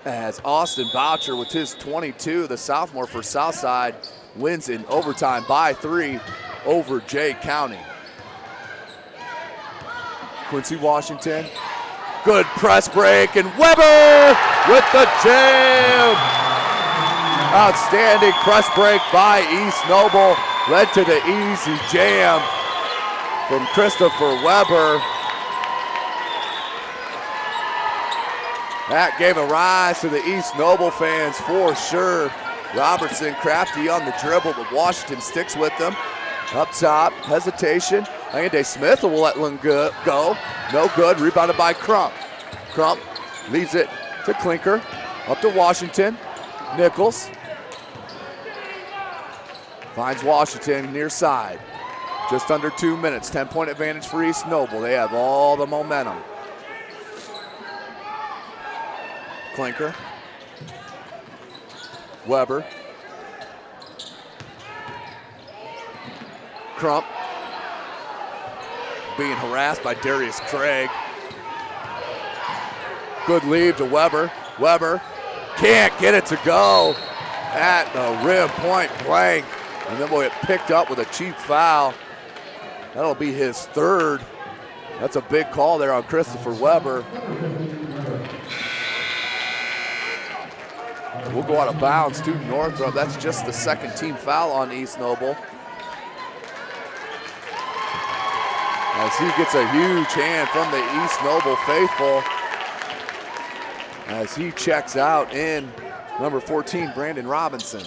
As Austin Boucher with his 22, the sophomore for Southside, wins in overtime by 3 over Jay County. Quincy Washington, good press break, and Weber with the jam. Outstanding press break by East Noble, led to the easy jam from Christopher Weber. That gave a rise to the East Noble fans for sure. Robertson crafty on the dribble, but Washington sticks with them. Up top, hesitation. Ayende Smith will let one go. No good, rebounded by Crump. Crump leaves it to Klinker. Up to Washington. Nichols finds Washington near side. Just under 2 minutes, 10-point advantage for East Noble. They have all the momentum. Klinker, Weber, Crump being harassed by Darius Craig. Good lead to Weber. Weber can't get it to go at the rim, point blank, and then we'll get picked up with a cheap foul. That'll be his 3rd. That's a big call there on Christopher Weber. will go out of bounds to Northrop. That's just the second team foul on East Noble. As he gets a huge hand from the East Noble faithful as he checks out in number 14, Brandon Robinson.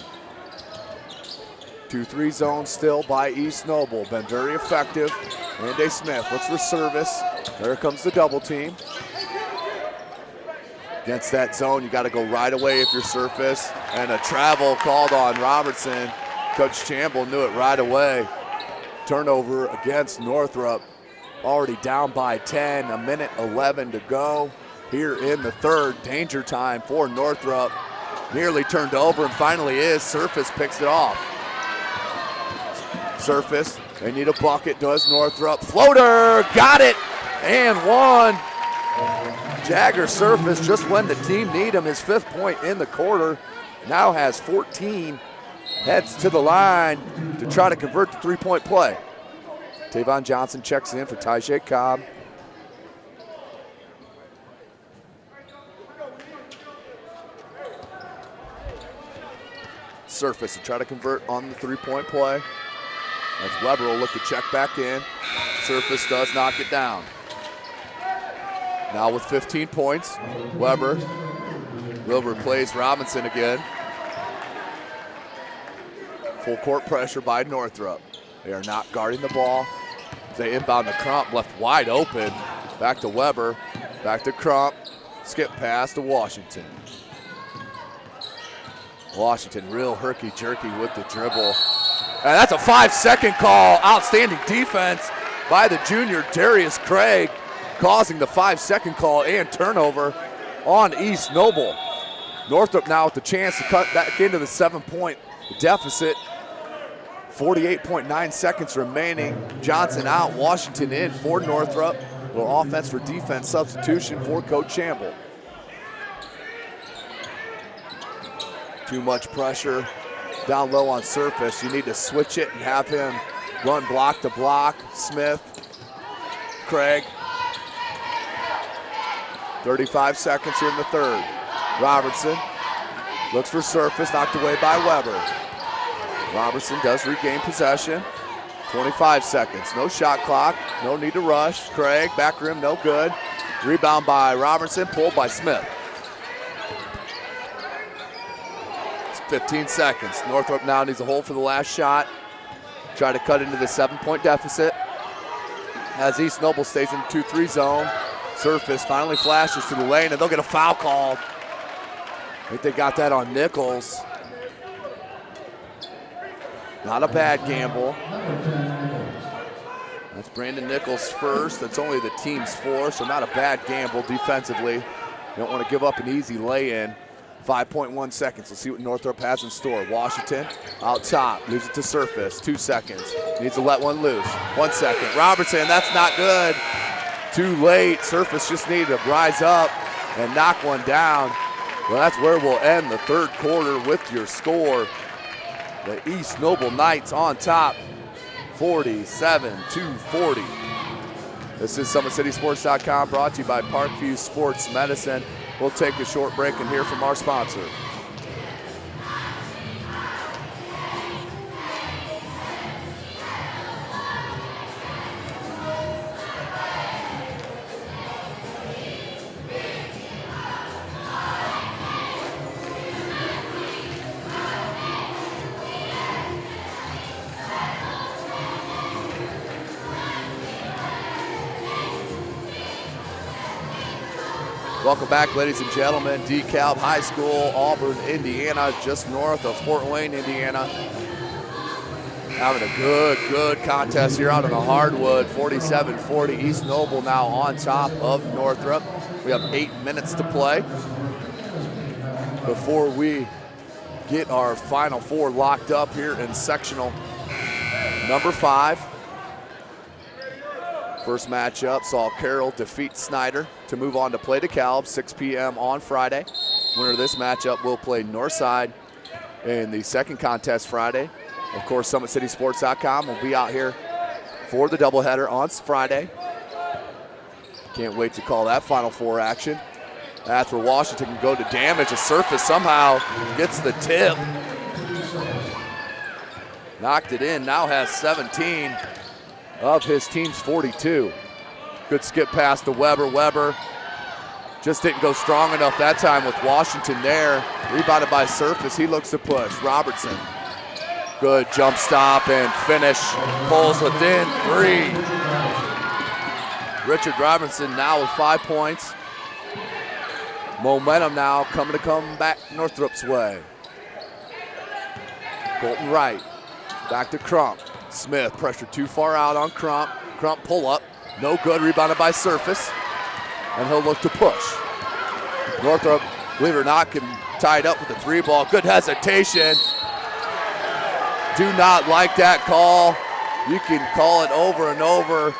2-3 zone still by East Noble. Been very effective. Andy Smith looks for service. There comes the double team. Against that zone, you got to go right away if you're surface. And a travel called on Robertson. Coach Campbell knew it right away. Turnover against Northrop. Already down by 10, a minute 11 to go here in the third. Danger time for Northrop. Nearly turned over and finally is. Surface picks it off. Surface, they need a bucket, does Northrop. Floater, got it, and one. Jagger Surface, just when the team need him, his 5th point in the quarter. Now has 14, heads to the line to try to convert the 3-point play. Tavon Johnson checks in for Tyjay Cobb. Surface to try to convert on the 3-point play. As Weber will look to check back in. Surface does knock it down. Now with 15 points, Weber will replace Robinson again. Full court pressure by Northrop. They are not guarding the ball. They inbound to Crump, left wide open. Back to Weber, back to Crump. Skip pass to Washington. Washington real herky-jerky with the dribble. And that's a 5-second call. Outstanding defense by the junior Darius Craig, causing the 5-second call and turnover on East Noble. Northrop now with the chance to cut back into the 7-point deficit. 48.9 seconds remaining. Johnson out, Washington in for Northrop. A little offense for defense substitution for Coach Campbell. Too much pressure down low on Surface. You need to switch it and have him run block to block. Smith, Craig. 35 seconds here in the third. Robertson looks for Surface, knocked away by Weber. Robertson does regain possession. 25 seconds, no shot clock, no need to rush. Craig, back rim, no good. Rebound by Robertson, pulled by Smith. 15 seconds. Northrop now needs a hold for the last shot. Try to cut into the 7-point deficit. As East Noble stays in the 2-3 zone. Surface finally flashes to the lane and they'll get a foul called. I think they got that on Nichols. Not a bad gamble. That's Brandon Nichols first. That's only the team's 4, so not a bad gamble defensively. You don't want to give up an easy lay-in. 5.1 seconds. Let's see what Northrop has in store. Washington out top, leaves it to Surface. 2 seconds. Needs to let one loose. 1 second. Robertson, that's not good. Too late. Surface just needed to rise up and knock one down. Well, that's where we'll end the third quarter with your score. The East Noble Knights on top, 47-40. This is SummitCitySports.com, brought to you by Parkview Sports Medicine. We'll take a short break and hear from our sponsor. Welcome back, ladies and gentlemen. DeKalb High School, Auburn, Indiana, just north of Fort Wayne, Indiana. Having a good contest here out on the hardwood. 47-40. East Noble now on top of Northrop. We have 8 minutes to play before we get our Final Four locked up here in sectional number 5. First matchup saw Carroll defeat Snyder to move on to play DeKalb, 6 p.m. on Friday. Winner of this matchup will play Northside in the second contest Friday. Of course, SummitCitySports.com will be out here for the doubleheader on Friday. Can't wait to call that Final Four action. That's where Washington can go to damage. A Surface somehow gets the tip. Knocked it in, now has 17 of his team's 42. Good skip pass to Weber. Weber just didn't go strong enough that time with Washington there. Rebounded by Surface, he looks to push. Robertson, good jump stop and finish. Pulls within 3. Richard Robertson now with 5 points. Momentum now coming back Northrop's way. Colton Wright, back to Crump. Smith pressure too far out on Crump. Crump pull up, no good, rebounded by Surface. And he'll look to push. Northrop, believe it or not, can tie it up with the 3 ball. Good hesitation. Do not like that call. You can call it over and over.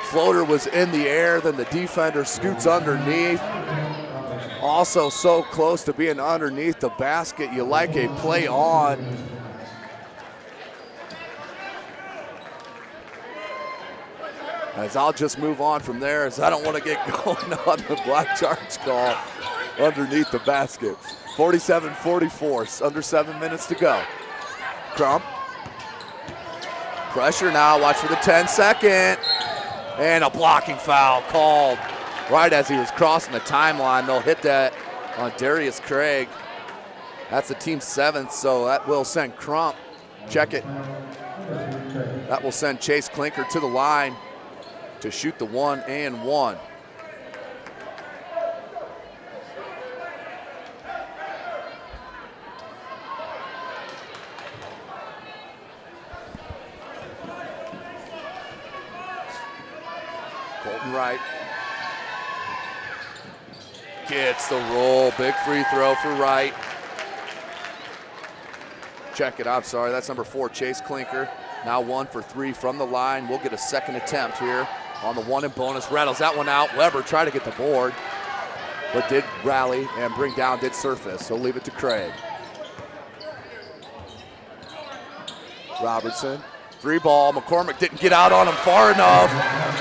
Floater was in the air, then the defender scoots underneath. Also so close to being underneath the basket. You like a play on. As I'll just move on from there, as I don't want to get going on the black charge call underneath the basket. 47-44, under 7 minutes to go. Crump. Pressure now, watch for the 10-second. And a blocking foul called right as he was crossing the timeline. They'll hit that on Darius Craig. That's the team's 7th, so that will send Crump. Check it. That will send Chase Clinker to the line to shoot the 1 and 1. Colton Wright gets the roll. Big free throw for Wright. Check it, I'm sorry, that's number 4, Chase Clinker. Now 1 for 3 from the line. We'll get a second attempt here on the 1 and bonus. Rattles that one out. Weber tried to get the board, but did rally and bring down, did Surface. So leave it to Craig. Robertson, 3 ball. McCormick didn't get out on him far enough,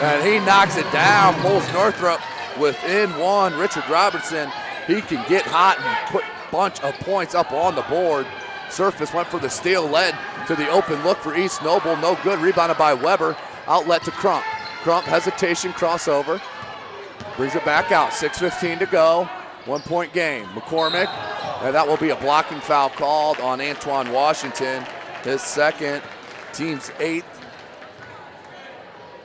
and he knocks it down. Pulls Northrop within 1. Richard Robertson, he can get hot and put a bunch of points up on the board. Surface went for the steal, led to the open look for East Noble. No good, rebounded by Weber. Outlet to Crump. Crump, hesitation, crossover. Brings it back out, 6:15 to go. 1 point game. McCormick, and that will be a blocking foul called on Antoine Washington. His 2nd, team's 8th.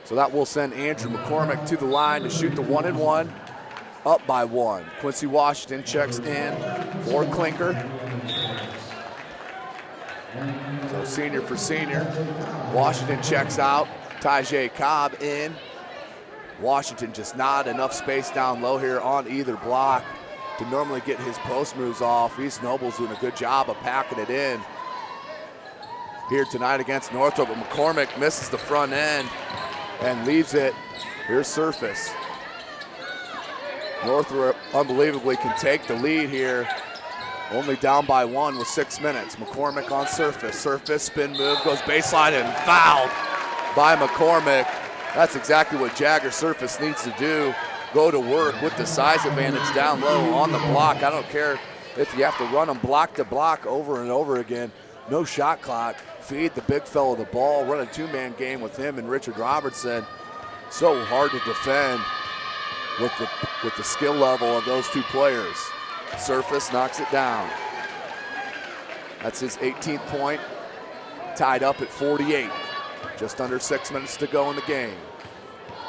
So that will send Andrew McCormick to the line to shoot the 1 and 1. Up by 1. Quincy Washington checks in for Clinker. So senior for senior. Washington checks out. Tajay Cobb in. Washington just not enough space down low here on either block to normally get his post moves off. East Noble's doing a good job of packing it in here tonight against Northrop, but McCormick misses the front end and leaves it. Here's Surface. Northrop unbelievably can take the lead here. Only down by 1 with 6 minutes. McCormick on Surface. Surface spin move, goes baseline and fouled by McCormick. That's exactly what Jagger Surface needs to do. Go to work with the size advantage down low on the block. I don't care if you have to run them block to block over and over again. No shot clock. Feed the big fellow the ball. Run a 2-man game with him and Richard Robertson. So hard to defend with the skill level of those 2 players. Surface knocks it down. That's his 18th point. Tied up at 48. Just under 6 minutes to go in the game.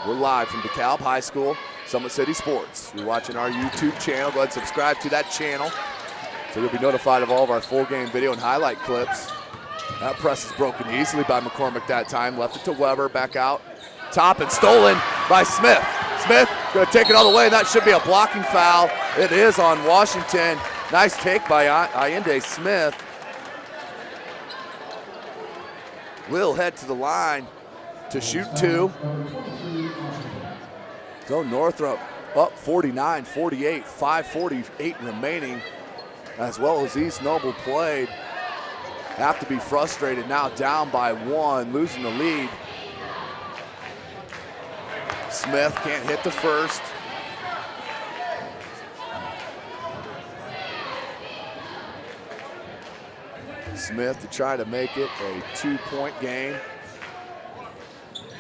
We're live from DeKalb High School, Summit City Sports. You're watching our YouTube channel. Go ahead and subscribe to that channel so you'll be notified of all of our full game video and highlight clips. That press is broken easily by McCormick that time. Left it to Weber, back out. Top and stolen by Smith. Smith gonna take it all the way, and that should be a blocking foul. It is on Washington. Nice take by Allende Smith. Will head to the line to shoot 2. So Northrop up 49-48, 5:48 remaining, as well as East Noble played. Have to be frustrated now, down by 1, losing the lead. Smith can't hit the first. Smith to try to make it a 2-point game.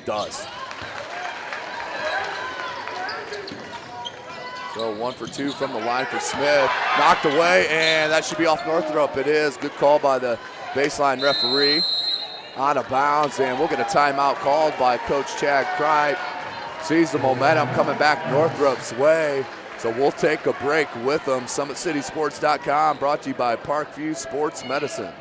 Does. So 1 for 2 from the line for Smith. Knocked away, and that should be off Northrop. It is. Good call by the baseline referee. Out of bounds, and we'll get a timeout called by Coach Chad Kripe. Sees the momentum coming back Northrop's way. So we'll take a break with them. SummitCitySports.com, brought to you by Parkview Sports Medicine.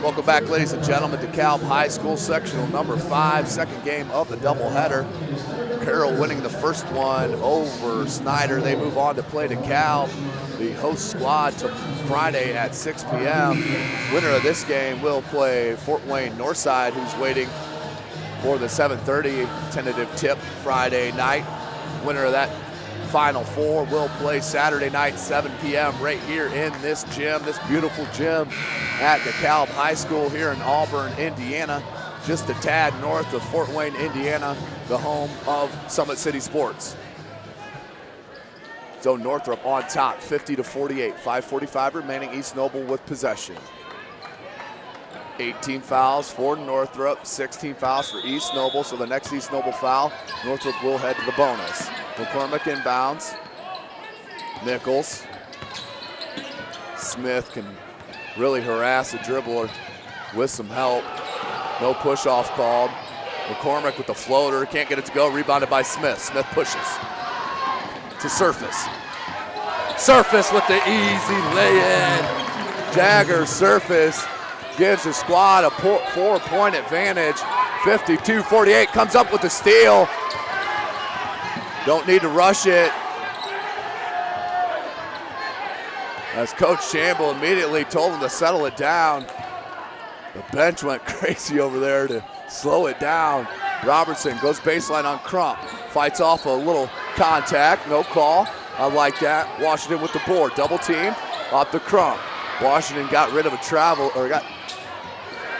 Welcome back, ladies and gentlemen, to DeKalb High School Sectional number 5, second game of the doubleheader. Carroll winning the first one over Snyder. They move on to play DeKalb, the host squad, to Friday at 6 p.m. Winner of this game will play Fort Wayne Northside, who's waiting for the 7:30 tentative tip Friday night. Winner of that Final Four will play Saturday night, 7 p.m. right here in this gym, this beautiful gym at DeKalb High School here in Auburn, Indiana, just a tad north of Fort Wayne, Indiana, the home of Summit City Sports. So Northrop on top, 50-48, 5:45 remaining, East Noble with possession. 18 fouls for Northrop, 16 fouls for East Noble, so the next East Noble foul, Northrop will head to the bonus. McCormick inbounds. Nichols. Smith can really harass the dribbler with some help. No push-off called. McCormick with the floater, can't get it to go, rebounded by Smith. Smith pushes to Surface. Surface with the easy lay-in. Jagger Surface gives the squad a 4-point advantage. 52-48, comes up with the steal. Don't need to rush it. As Coach Shamble immediately told him to settle it down. The bench went crazy over there to slow it down. Robertson goes baseline on Crump. Fights off a little contact, no call. I like that. Washington with the board, double team, off the Crump. Washington got rid of a travel, or got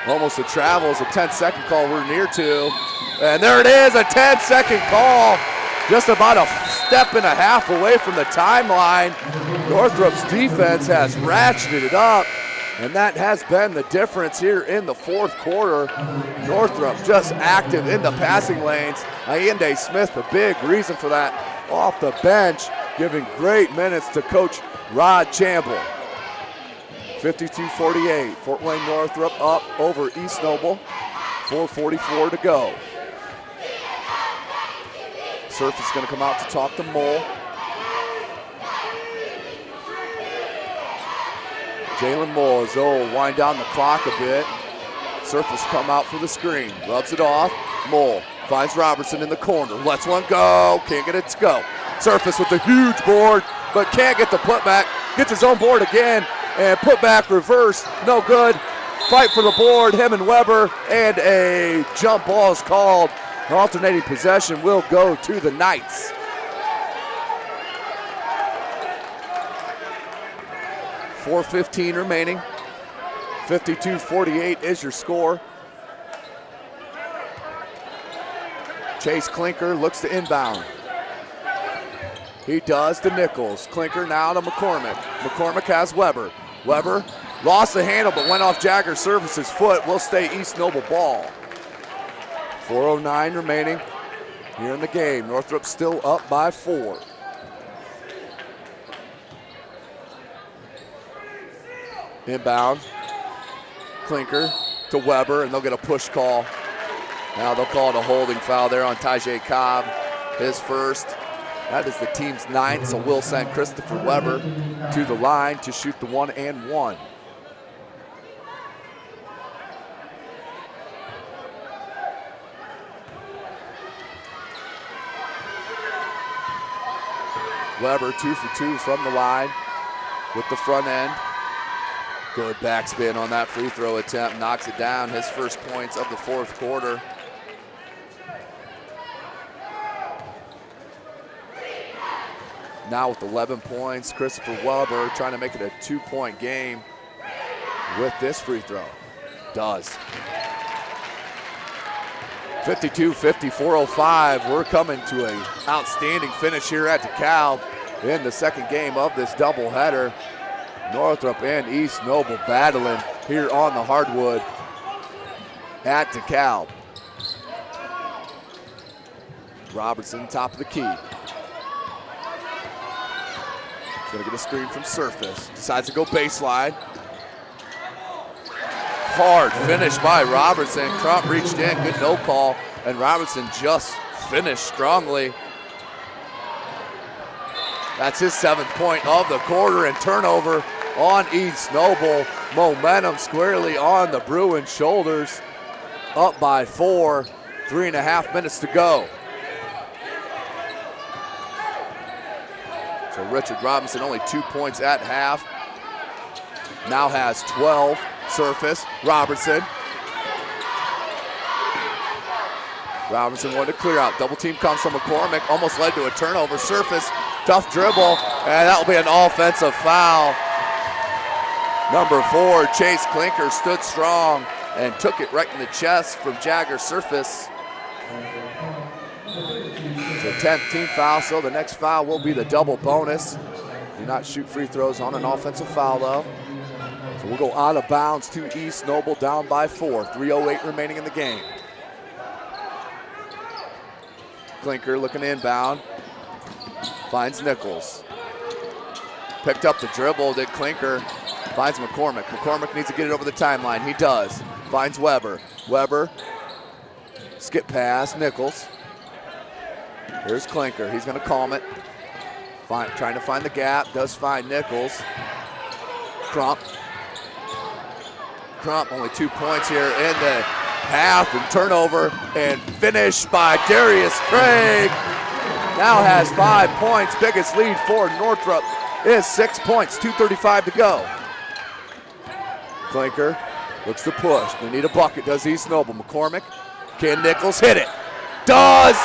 almost a travel. It's a 10-second call we're near to. And there it is, a 10-second call. Just about a step and a half away from the timeline. Northrop's defense has ratcheted it up, and that has been the difference here in the fourth quarter. Northrop just active in the passing lanes. Allende Smith, the big reason for that, off the bench, giving great minutes to Coach Rod Chamble. 52-48, Fort Wayne Northrop up over East Noble. 4:44 to go. Surf is going to come out to talk to Mole. Jalen Mole as they'll wind down the clock a bit. Surf has come out for the screen, rubs it off. Mole finds Robertson in the corner, lets one go, can't get it to go. Surface with a huge board, but can't get the putback. Gets his own board again, and putback reverse, no good. Fight for the board, him and Weber, and a jump ball is called. Alternating possession will go to the Knights. .4:15 remaining. 52-48 is your score. Chase Clinker looks to inbound. He does to Nichols. Clinker now to McCormick. McCormick has Weber. Weber lost the handle but went off Jagger Service's foot. Will stay East Noble ball. 4:09 remaining here in the game. Northrop still up by 4. Inbound. Clinker to Weber, and they'll get a push call. Now they'll call it a holding foul there on Tajay Cobb. His first. That is the team's 9th, so we'll send Christopher Weber to the line to shoot the 1 and 1. Weber 2 for 2 from the line with the front end. Good backspin on that free throw attempt, knocks it down, his first points of the fourth quarter. Now with 11 points, Christopher Weber trying to make it a 2-point game with this free throw. Does. 52-50, 4:05. We're coming to an outstanding finish here at DeKalb in the second game of this doubleheader. Northrop and East Noble battling here on the hardwood at DeKalb. Robertson, top of the key. He's gonna get a screen from Surface. Decides to go baseline. Hard finish by Robertson. Crump reached in, good no call, and Robertson just finished strongly. That's his 7th point of the quarter, and turnover on East Noble. Momentum squarely on the Bruins' shoulders. Up by 4, 3.5 minutes to go. So Richard Robinson only 2 points at half. Now has 12. Surface, Robertson. Robertson wanted to clear out. Double team comes from McCormick. Almost led to a turnover. Surface, tough dribble, and that'll be an offensive foul. Number 4, Chase Klinker stood strong and took it right in the chest from Jagger Surface. So 10th team foul, so the next foul will be the double bonus. Do not shoot free throws on an offensive foul though. So we'll go out of bounds to East Noble, down by 4. 3:08 remaining in the game. Klinker looking inbound. Finds Nichols. Picked up the dribble, did Klinker. Finds McCormick. McCormick needs to get it over the timeline. He does. Finds Weber. Weber. Skip pass, Nichols. Here's Klinker. He's going to calm it. Trying to find the gap. Does find Nichols. Crump. Crump, only 2 points here in the half, and turnover and finish by Darius Craig. Now has 5 points. Biggest lead for Northrop is 6 points, 2:35 to go. Klinker looks to push. They need a bucket, does East Noble. McCormick, can Nichols hit it? Does!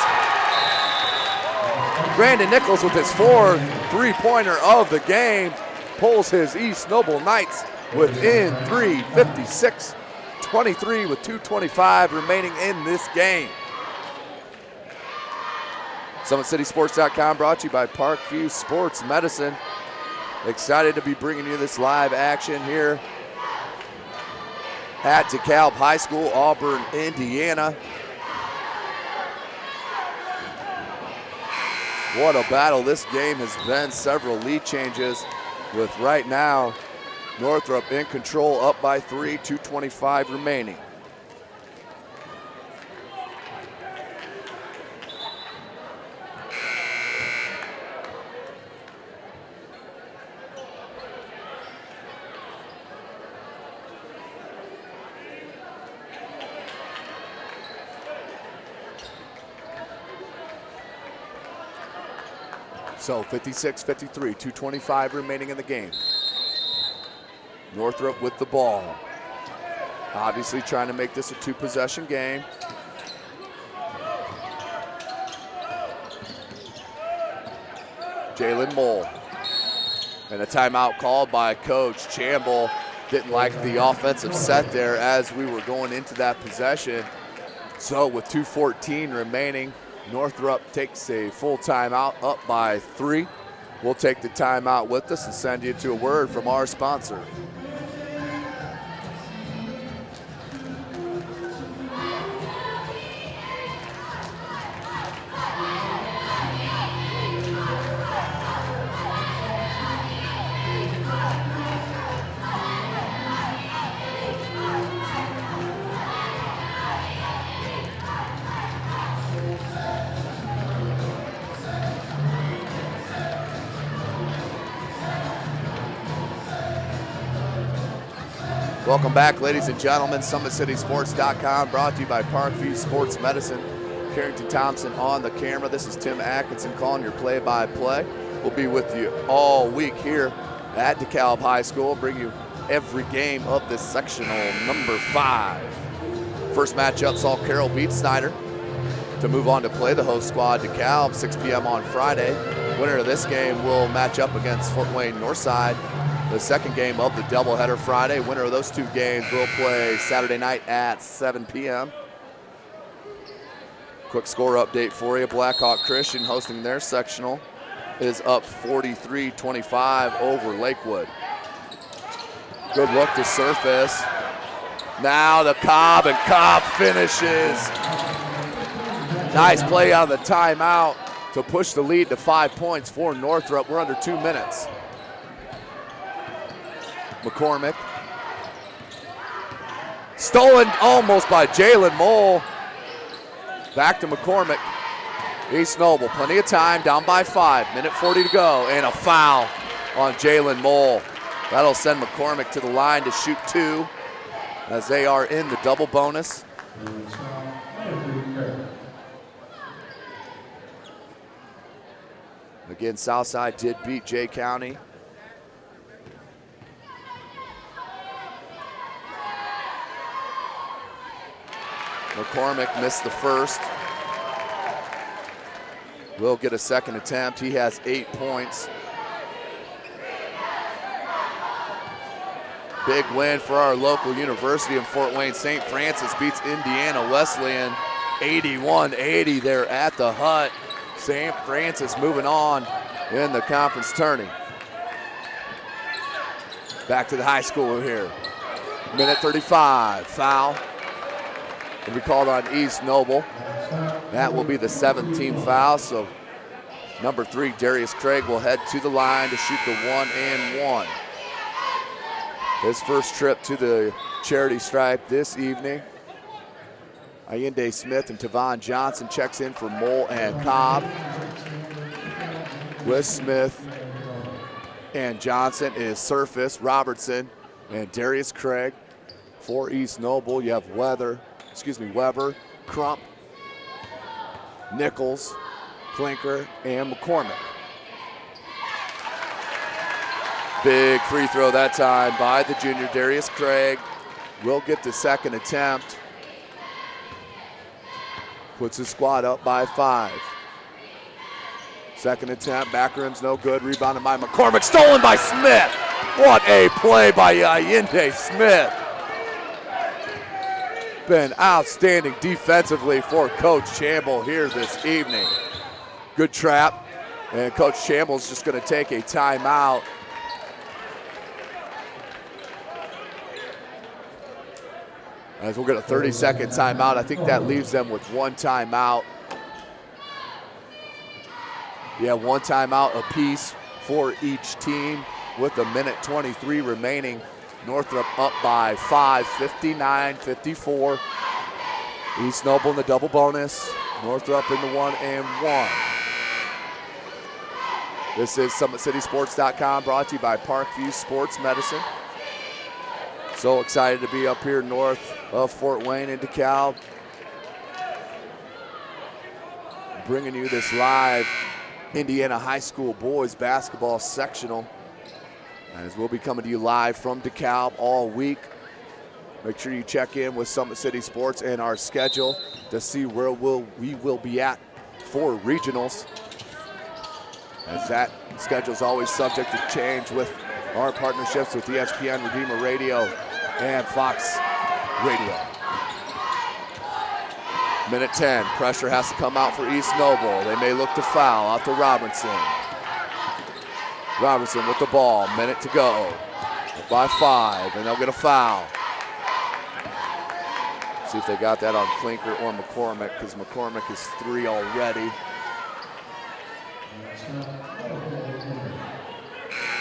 Brandon Nichols with his 4th three-pointer of the game pulls his East Noble Knights within 3, 56-23 with 2:25 remaining in this game. SummitCitySports.com brought to you by Parkview Sports Medicine. Excited to be bringing you this live action here at DeKalb High School, Auburn, Indiana. What a battle this game has been. Several lead changes with right now Northrop in control, up by 3, 2:25 remaining. So 56-53, 2:25 remaining in the game. Northrop with the ball. Obviously trying to make this a 2-possession game. Jalen Mole. And a timeout called by Coach Chamble. Didn't like the offensive set there as we were going into that possession. So with 2:14 remaining, Northrop takes a full timeout, up by 3. We'll take the timeout with us and send you to a word from our sponsor. Welcome back, ladies and gentlemen. SummitCitySports.com brought to you by Parkview Sports Medicine. Carrington Thompson on the camera. This is Tim Atkinson calling your play-by-play. We'll be with you all week here at DeKalb High School, bring you every game of this sectional, number 5. First matchup saw Carroll beat Snyder to move on to play the host squad DeKalb, 6 p.m. on Friday. Winner of this game will match up against Fort Wayne Northside. The second game of the doubleheader Friday. Winner of those 2 games will play Saturday night at 7 p.m. Quick score update for you. Blackhawk Christian hosting their sectional is up 43-25 over Lakewood. Good look to surface. Now to Cobb, and Cobb finishes. Nice play on the timeout to push the lead to 5 points for Northrop. We're under 2 minutes. McCormick. Stolen almost by Jalen Mole. Back to McCormick. East Noble, plenty of time, down by 5. Minute 40 to go, and a foul on Jalen Mole. That'll send McCormick to the line to shoot 2 as they are in the double bonus. Again, Southside did beat Jay County. McCormick missed the first. Will get a second attempt. He has 8 points. Big win for our local university in Fort Wayne. St. Francis beats Indiana Wesleyan 81-80 there at the Hut. St. Francis moving on in the conference tourney. Back to the high school here. Minute 35, foul. Will be called on East Noble. That will be the 17th foul, so number 3, Darius Craig, will head to the line to shoot the 1-and-1. His first trip to the charity stripe this evening. Allende Smith and Tavon Johnson checks in for Mole and Cobb. With Smith and Johnson is Surface, Robertson, and Darius Craig. For East Noble, you have Weber, Crump, Nichols, Klinker, and McCormick. Big free throw that time by the junior. Darius Craig will get the second attempt. Puts his squad up by 5. Second attempt, back rim's no good. Rebounded by McCormick, stolen by Smith. What a play by Allende Smith. Been outstanding defensively for Coach Chamble here this evening. Good trap, and Coach Chamble's just gonna take a timeout. As we'll get a 30-second timeout. I think that leaves them with 1 timeout. Yeah, 1 timeout apiece for each team with a minute 23 remaining. Northrop up by 5, 59-54. East Noble in the double bonus. Northrop in the 1-and-1. This is SummitCitySports.com, brought to you by Parkview Sports Medicine. So excited to be up here north of Fort Wayne in DeKalb. Bringing you this live Indiana High School boys basketball sectional, as we'll be coming to you live from DeKalb all week. Make sure you check in with Summit City Sports and our schedule to see where we will be at for regionals, as that schedule is always subject to change with our partnerships with ESPN, Redeemer Radio, and Fox Radio. Minute 10, pressure has to come out for East Noble. They may look to foul out to Robinson. Robinson with the ball, minute to go. By 5, and they'll get a foul. See if they got that on Klinker or McCormick, because McCormick is 3 already.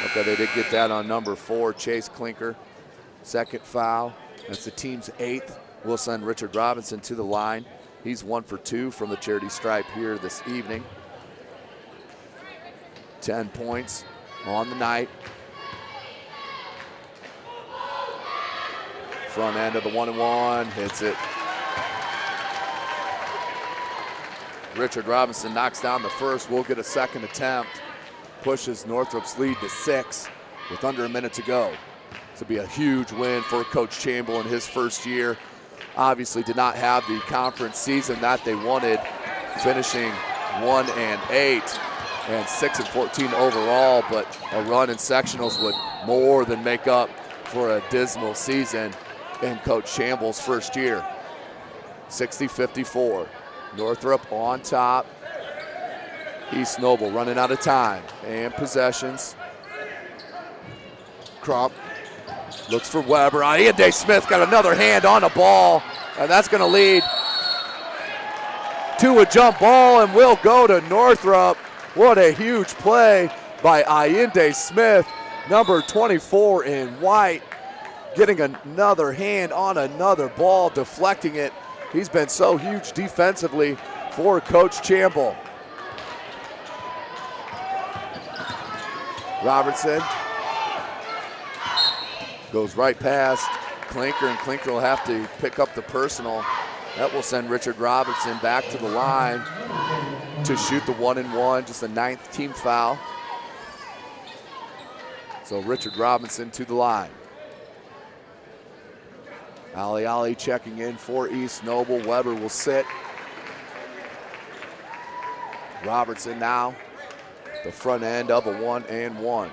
Okay, they did get that on number 4, Chase Klinker. Second foul. That's the team's 8th. We'll send Richard Robinson to the line. He's 1 for 2 from the charity stripe here this evening. 10 points on the night. Front end of the 1-and-1, hits it. Richard Robinson knocks down the first. We'll get a second attempt. Pushes Northrop's lead to 6 with under a minute to go. This will be a huge win for Coach Chamble in his first year. Obviously did not have the conference season that they wanted, finishing 1-8 and 6-14 overall, but a run in sectionals would more than make up for a dismal season in Coach Chamble's first year. 60-54. Northrop on top. East Noble running out of time and possessions. Crump looks for Weber. Ian Smith got another hand on the ball, and that's going to lead to a jump ball, and will go to Northrop. What a huge play by Ian Smith, number 24 in white, getting another hand on another ball, deflecting it. He's been so huge defensively for Coach Chamble. Robertson goes right past Clinker, and Clinker will have to pick up the personal. That will send Richard Robertson back to the line to shoot the 1-1, just the 9th team foul. So Richard Robinson to the line. Ali checking in for East Noble. Weber will sit. Robertson now, the front end of a 1-1.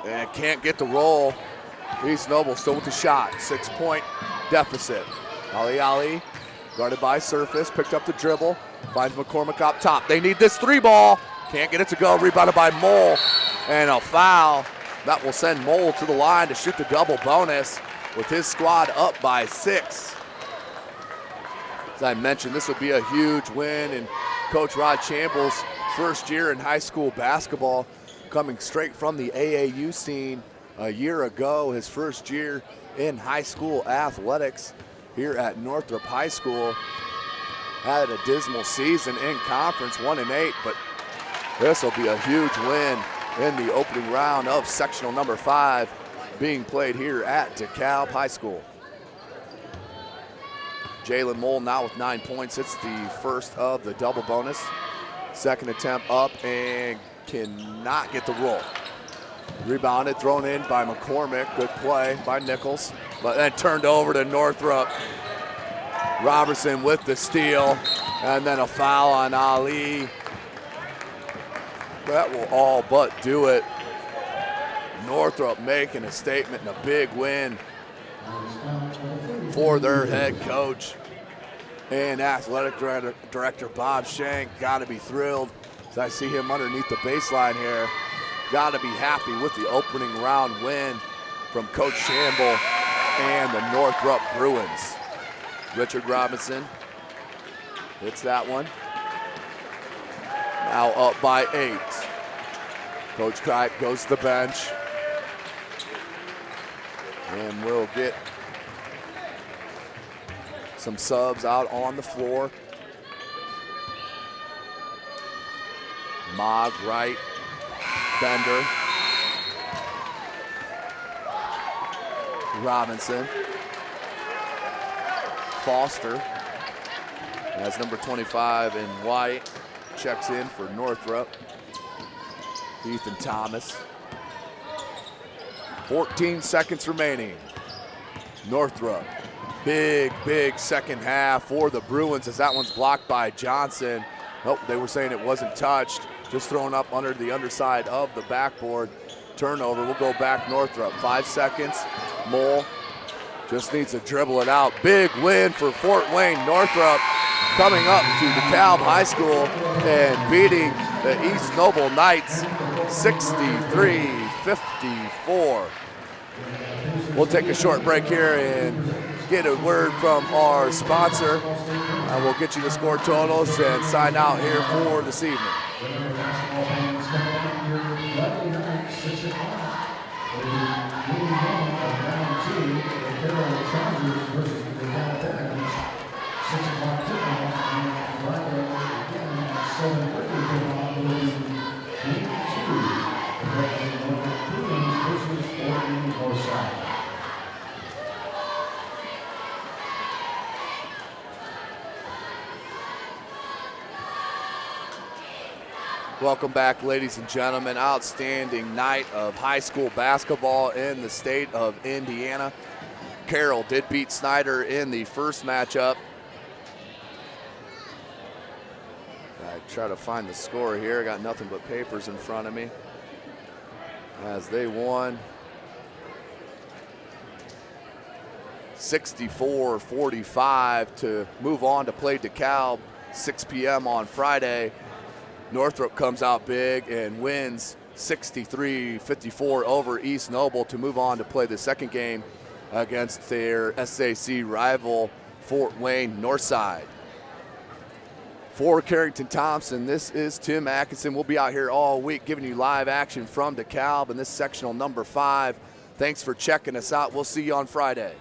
And can't get the roll. East Noble still with the shot. 6-point deficit. Ali guarded by Surface, picked up the dribble, finds McCormick up top. They need this 3-ball. Can't get it to go. Rebounded by Mole. And a foul. That will send Mole to the line to shoot the double bonus with his squad up by 6. As I mentioned, this would be a huge win in Coach Rod Chamble's first year in high school basketball, coming straight from the AAU scene a year ago, his first year in high school athletics here at Northrop High School. Had a dismal season in conference, 1-8, but this will be a huge win in the opening round of sectional number 5 being played here at DeKalb High School. Jalen Mole now with 9 points. It's the first of the double bonus. Second attempt up and cannot get the roll. Rebounded, thrown in by McCormick. Good play by Nichols, but then turned over to Northrop. Robertson with the steal, and then a foul on Ali. That will all but do it. Northrop making a statement and a big win for their head coach and athletic director Bob Shank. Got to be thrilled as I see him underneath the baseline here. Got to be happy with the opening round win from Coach Chamble and the Northrop Bruins. Richard Robinson hits that one. Now up by 8. Coach Kripe goes to the bench. And we'll get some subs out on the floor. Mogg right. Bender. Robinson. Foster. As number 25 in white checks in for Northrop. Ethan Thomas. 14 seconds remaining. Northrop. Big second half for the Bruins as that one's blocked by Johnson. Oh, they were saying it wasn't touched. Just thrown up under the underside of the backboard. Turnover. We'll go back Northrop. 5 seconds. Mole just needs to dribble it out. Big win for Fort Wayne. Northrop coming up to DeKalb High School and beating the East Noble Knights 63-54. We'll take a short break here and get a word from our sponsor. We'll get you the score totals and sign out here for this evening. Welcome back, ladies and gentlemen. Outstanding night of high school basketball in the state of Indiana. Carroll did beat Snyder in the first matchup. I try to find the score here. I got nothing but papers in front of me. As they won 64-45 to move on to play DeKalb 6 p.m. on Friday. Northrop comes out big and wins 63-54 over East Noble to move on to play the second game against their SAC rival, Fort Wayne Northside. For Carrington Thompson, this is Tim Atkinson. We'll be out here all week giving you live action from DeKalb in this sectional number 5. Thanks for checking us out. We'll see you on Friday.